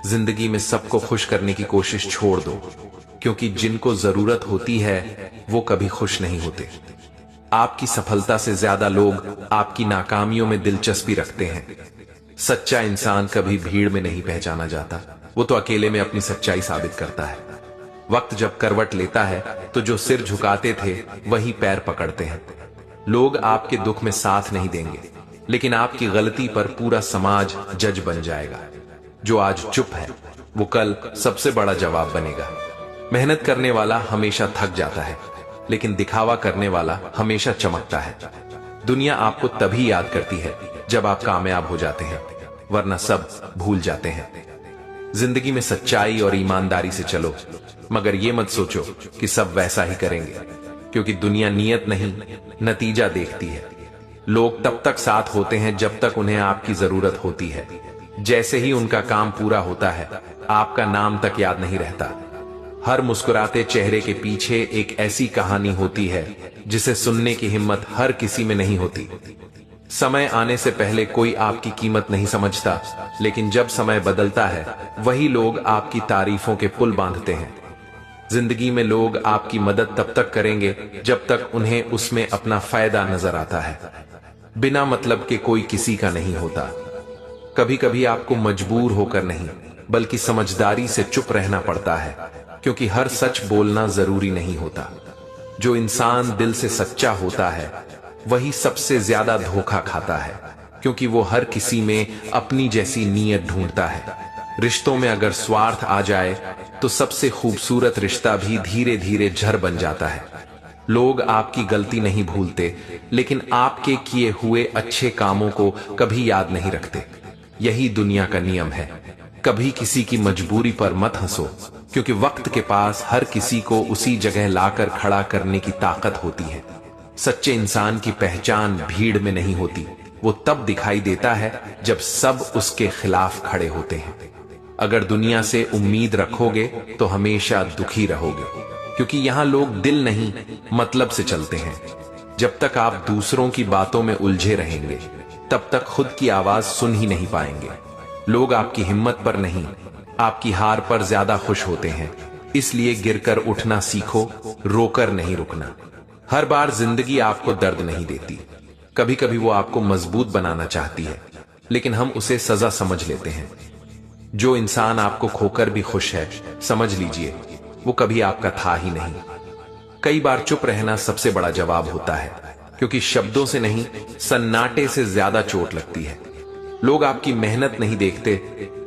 जिंदगी में सबको खुश करने की कोशिश छोड़ दो, क्योंकि जिनको जरूरत होती है, वो कभी खुश नहीं होते। आपकी सफलता से ज्यादा लोग आपकी नाकामियों में दिलचस्पी रखते हैं। सच्चा इंसान कभी भीड़ में नहीं पहचाना जाता, वो तो अकेले में अपनी सच्चाई साबित करता है। वक्त जब करवट लेता है, तो जो सिर झुकाते थे वही पैर पकड़ते हैं। लोग आपके दुख में साथ नहीं देंगे, लेकिन आपकी गलती पर पूरा समाज जज बन जाएगा। जो आज चुप है, वो कल सबसे बड़ा जवाब बनेगा। मेहनत करने वाला हमेशा थक जाता है, लेकिन दिखावा करने वाला हमेशा चमकता है। दुनिया आपको तभी याद करती है जब आप कामयाब हो जाते हैं, वरना सब भूल जाते हैं। जिंदगी में सच्चाई और ईमानदारी से चलो, मगर ये मत सोचो कि सब वैसा ही करेंगे, क्योंकि दुनिया नियत नहीं, नतीजा देखती है। लोग तब तक साथ होते हैं जब तक उन्हें आपकी जरूरत होती है। जैसे ही उनका काम पूरा होता है, आपका नाम तक याद नहीं रहता। हर मुस्कुराते चेहरे के पीछे एक ऐसी कहानी होती है जिसे सुनने की हिम्मत हर किसी में नहीं होती। समय आने से पहले कोई आपकी कीमत नहीं समझता, लेकिन जब समय बदलता है, वही लोग आपकी तारीफों के पुल बांधते हैं। जिंदगी में लोग आपकी मदद तब तक करेंगे जब तक उन्हें उसमें अपना फायदा नजर आता है। बिना मतलब के कोई किसी का नहीं होता। कभी कभी आपको मजबूर होकर नहीं, बल्कि समझदारी से चुप रहना पड़ता है, क्योंकि हर सच बोलना जरूरी नहीं होता। जो इंसान दिल से सच्चा होता है, वही सबसे ज्यादा धोखा खाता है, क्योंकि वो हर किसी में अपनी जैसी नीयत ढूंढता है। रिश्तों में अगर स्वार्थ आ जाए, तो सबसे खूबसूरत रिश्ता भी धीरे धीरे जहर बन जाता है। लोग आपकी गलती नहीं भूलते, लेकिन आपके किए हुए अच्छे कामों को कभी याद नहीं रखते। यही दुनिया का नियम है। कभी किसी की मजबूरी पर मत हंसो, क्योंकि वक्त के पास हर किसी को उसी जगह लाकर खड़ा करने की ताकत होती है। सच्चे इंसान की पहचान भीड़ में नहीं होती, वो तब दिखाई देता है जब सब उसके खिलाफ खड़े होते हैं। अगर दुनिया से उम्मीद रखोगे तो हमेशा दुखी रहोगे, क्योंकि यहां लोग दिल नहीं मतलब से चलते हैं। जब तक आप दूसरों की बातों में उलझे रहेंगे तब तक खुद की आवाज सुन ही नहीं पाएंगे। लोग आपकी हिम्मत पर नहीं, आपकी हार पर ज्यादा खुश होते हैं। इसलिए गिरकर उठना सीखो, रोकर नहीं रुकना। हर बार जिंदगी आपको दर्द नहीं देती, कभी कभी वो आपको मजबूत बनाना चाहती है, लेकिन हम उसे सजा समझ लेते हैं। जो इंसान आपको खोकर भी खुश है, समझ लीजिए वो कभी आपका था ही नहीं। कई बार चुप रहना सबसे बड़ा जवाब होता है, क्योंकि शब्दों से नहीं, सन्नाटे से ज्यादा चोट लगती है। लोग आपकी मेहनत नहीं देखते,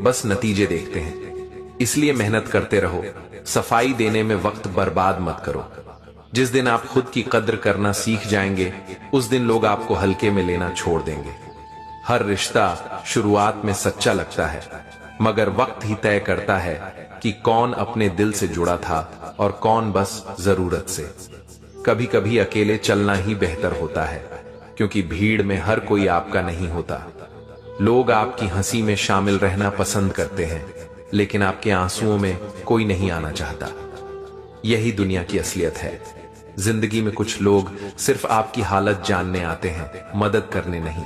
बस नतीजे देखते हैं। इसलिए मेहनत करते रहो, सफाई देने में वक्त बर्बाद मत करो। जिस दिन आप खुद की कद्र करना सीख जाएंगे, उस दिन लोग आपको हल्के में लेना छोड़ देंगे। हर रिश्ता शुरुआत में सच्चा लगता है, मगर वक्त ही तय करता है कि कौन अपने दिल से जुड़ा था और कौन बस जरूरत से। कभी कभी अकेले चलना ही बेहतर होता है, क्योंकि भीड़ में हर कोई आपका नहीं होता। लोग आपकी हंसी में शामिल रहना पसंद करते हैं, लेकिन आपके आंसुओं में कोई नहीं आना चाहता। यही दुनिया की असलियत है। जिंदगी में कुछ लोग सिर्फ आपकी हालत जानने आते हैं, मदद करने नहीं।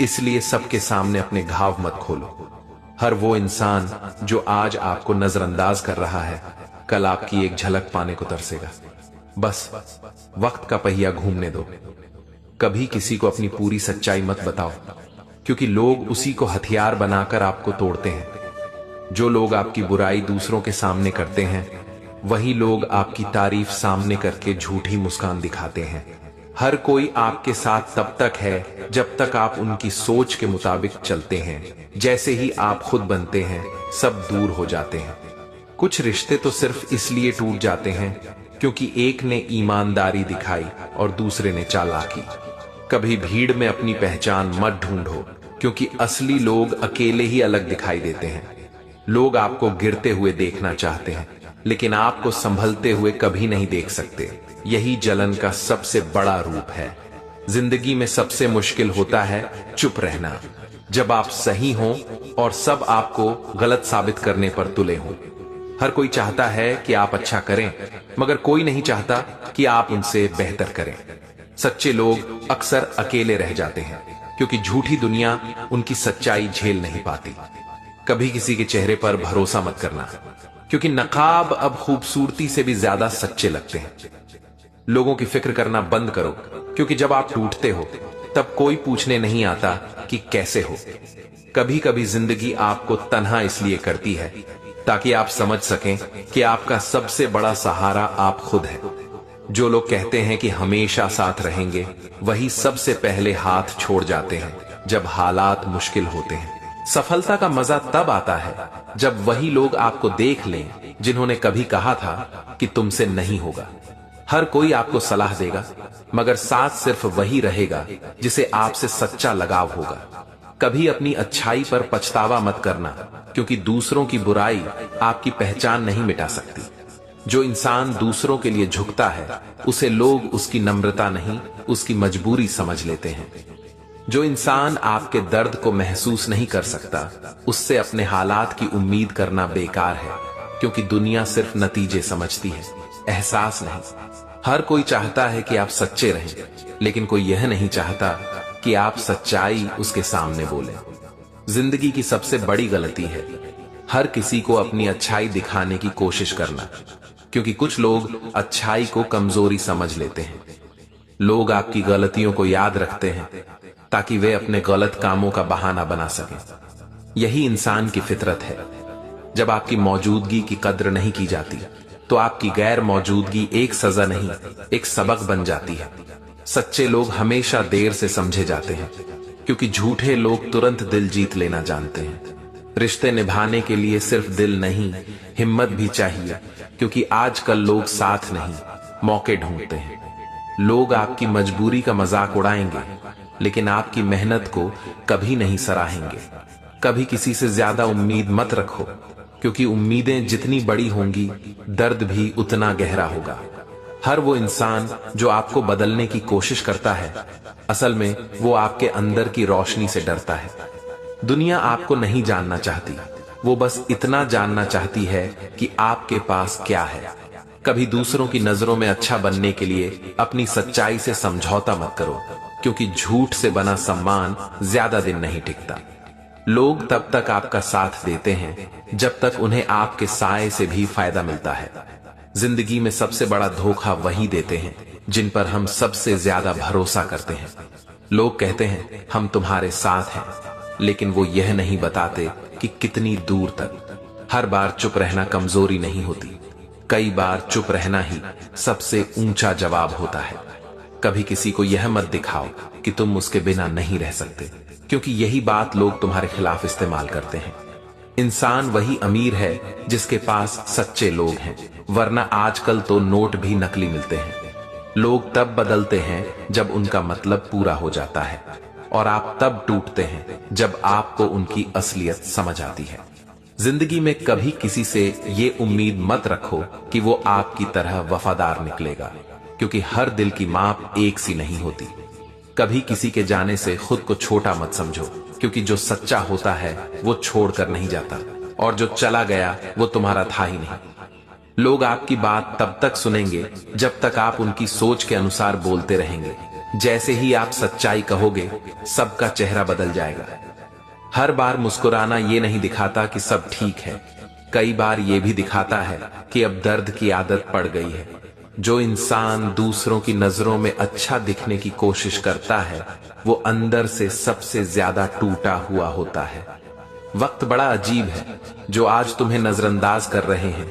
इसलिए सबके सामने अपने घाव मत खोलो। हर वो इंसान जो आज आपको नजरअंदाज कर रहा है, कल आपकी एक झलक पाने को तरसेगा। बस वक्त का पहिया घूमने दो। कभी किसी को अपनी पूरी सच्चाई मत बताओ, क्योंकि लोग उसी को हथियार बनाकर आपको तोड़ते हैं। जो लोग आपकी बुराई दूसरों के सामने करते हैं, वही लोग आपकी तारीफ सामने करके झूठी मुस्कान दिखाते हैं। हर कोई आपके साथ तब तक है जब तक आप उनकी सोच के मुताबिक चलते हैं। जैसे ही आप खुद बनते हैं, सब दूर हो जाते हैं। कुछ रिश्ते तो सिर्फ इसलिए टूट जाते हैं क्योंकि एक ने ईमानदारी दिखाई और दूसरे ने चालाकी। कभी भीड़ में अपनी पहचान मत ढूंढो, क्योंकि असली लोग अकेले ही अलग दिखाई देते हैं। लोग आपको गिरते हुए देखना चाहते हैं, लेकिन आपको संभलते हुए कभी नहीं देख सकते। यही जलन का सबसे बड़ा रूप है। जिंदगी में सबसे मुश्किल होता है चुप रहना, जब आप सही हों और सब आपको गलत साबित करने पर तुले हों। हर कोई चाहता है कि आप अच्छा करें, मगर कोई नहीं चाहता कि आप उनसे बेहतर करें। सच्चे लोग अक्सर अकेले रह जाते हैं, क्योंकि झूठी दुनिया उनकी सच्चाई झेल नहीं पाती। कभी किसी के चेहरे पर भरोसा मत करना, क्योंकि नकाब अब खूबसूरती से भी ज्यादा सच्चे लगते हैं। लोगों की फिक्र करना बंद करो, क्योंकि जब आप टूटते हो तब कोई पूछने नहीं आता कि कैसे हो। कभी कभी जिंदगी आपको तन्हा इसलिए करती है ताकि आप समझ सकें कि आपका सबसे बड़ा सहारा आप खुद हैं। जो लोग कहते हैं कि हमेशा साथ रहेंगे, वही सबसे पहले हाथ छोड़ जाते हैं जब हालात मुश्किल होते हैं। सफलता का मजा तब आता है जब वही लोग आपको देख लें जिन्होंने कभी कहा था कि तुमसे नहीं होगा। हर कोई आपको सलाह देगा, मगर साथ सिर्फ वही रहेगा जिसे आपसे सच्चा लगाव होगा। कभी अपनी अच्छाई पर पछतावा मत करना, क्योंकि दूसरों की बुराई आपकी पहचान नहीं मिटा सकती। जो इंसान दूसरों के लिए झुकता है, उसे लोग उसकी नम्रता नहीं, उसकी मजबूरी समझ लेते हैं। जो इंसान आपके दर्द को महसूस नहीं कर सकता, उससे अपने हालात की उम्मीद करना बेकार है, क्योंकि दुनिया सिर्फ नतीजे समझती है, एहसास नहीं। हर कोई चाहता है कि आप सच्चे रहें, लेकिन कोई यह नहीं चाहता कि आप सच्चाई उसके सामने बोलें। जिंदगी की सबसे बड़ी गलती है हर किसी को अपनी अच्छाई दिखाने की कोशिश करना, क्योंकि कुछ लोग अच्छाई को कमजोरी समझ लेते हैं। लोग आपकी गलतियों को याद रखते हैं ताकि वे अपने गलत कामों का बहाना बना सकें। यही इंसान की फितरत है। जब आपकी मौजूदगी की कद्र नहीं की जाती, तो आपकी गैर मौजूदगी एक सजा नहीं, एक सबक बन जाती है। सच्चे लोग हमेशा देर से समझे जाते हैं, क्योंकि झूठे लोग तुरंत दिल जीत लेना जानते हैं। रिश्ते निभाने के लिए सिर्फ दिल नहीं, हिम्मत भी चाहिए, क्योंकि आजकल लोग साथ नहीं, मौके ढूंढते हैं। लोग आपकी मजबूरी का मजाक उड़ाएंगे, लेकिन आपकी मेहनत को कभी नहीं सराहेंगे। कभी किसी से ज्यादा उम्मीद मत रखो, क्योंकि उम्मीदें जितनी बड़ी होंगी, दर्द भी उतना गहरा होगा। हर वो इंसान जो आपको बदलने की कोशिश करता है, असल में वो आपके अंदर की रोशनी से डरता है। दुनिया आपको नहीं जानना चाहती, वो बस इतना जानना चाहती है कि आपके पास क्या है। कभी दूसरों की नजरों में अच्छा बनने के लिए अपनी सच्चाई से समझौता मत करो, क्योंकि झूठ से बना सम्मान ज्यादा दिन नहीं टिकता। लोग तब तक आपका साथ देते हैं जब तक उन्हें आपके साए से भी फायदा मिलता है। जिंदगी में सबसे बड़ा धोखा वही देते हैं जिन पर हम सबसे ज्यादा भरोसा करते हैं। लोग कहते हैं हम तुम्हारे साथ हैं, लेकिन वो यह नहीं बताते कि कितनी दूर तक। हर बार चुप रहना कमजोरी नहीं होती, कई बार चुप रहना ही सबसे ऊंचा जवाब होता है। कभी किसी को यह मत दिखाओ कि तुम उसके बिना नहीं रह सकते, क्योंकि यही बात लोग तुम्हारे खिलाफ इस्तेमाल करते हैं। इंसान वही अमीर है जिसके पास सच्चे लोग हैं, वरना आजकल तो नोट भी नकली मिलते हैं। लोग तब बदलते हैं जब उनका मतलब पूरा हो जाता है, और आप तब टूटते हैं जब आपको उनकी असलियत समझ आती है। जिंदगी में कभी किसी से ये उम्मीद मत रखो कि वो आपकी तरह वफादार निकलेगा, क्योंकि हर दिल की माप एक सी नहीं होती। कभी किसी के जाने से खुद को छोटा मत समझो, क्योंकि जो सच्चा होता है वो छोड़कर नहीं जाता, और जो चला गया वो तुम्हारा था ही नहीं। लोग आपकी बात तब तक सुनेंगे जब तक आप उनकी सोच के अनुसार बोलते रहेंगे। जैसे ही आप सच्चाई कहोगे, सबका चेहरा बदल जाएगा। हर बार मुस्कुराना ये नहीं दिखाता कि सब ठीक है, कई बार ये भी दिखाता है कि अब दर्द की आदत पड़ गई है। जो इंसान दूसरों की नजरों में अच्छा दिखने की कोशिश करता है, वो अंदर से सबसे ज्यादा टूटा हुआ होता है। वक्त बड़ा अजीब है, जो आज तुम्हें नजरअंदाज कर रहे हैं,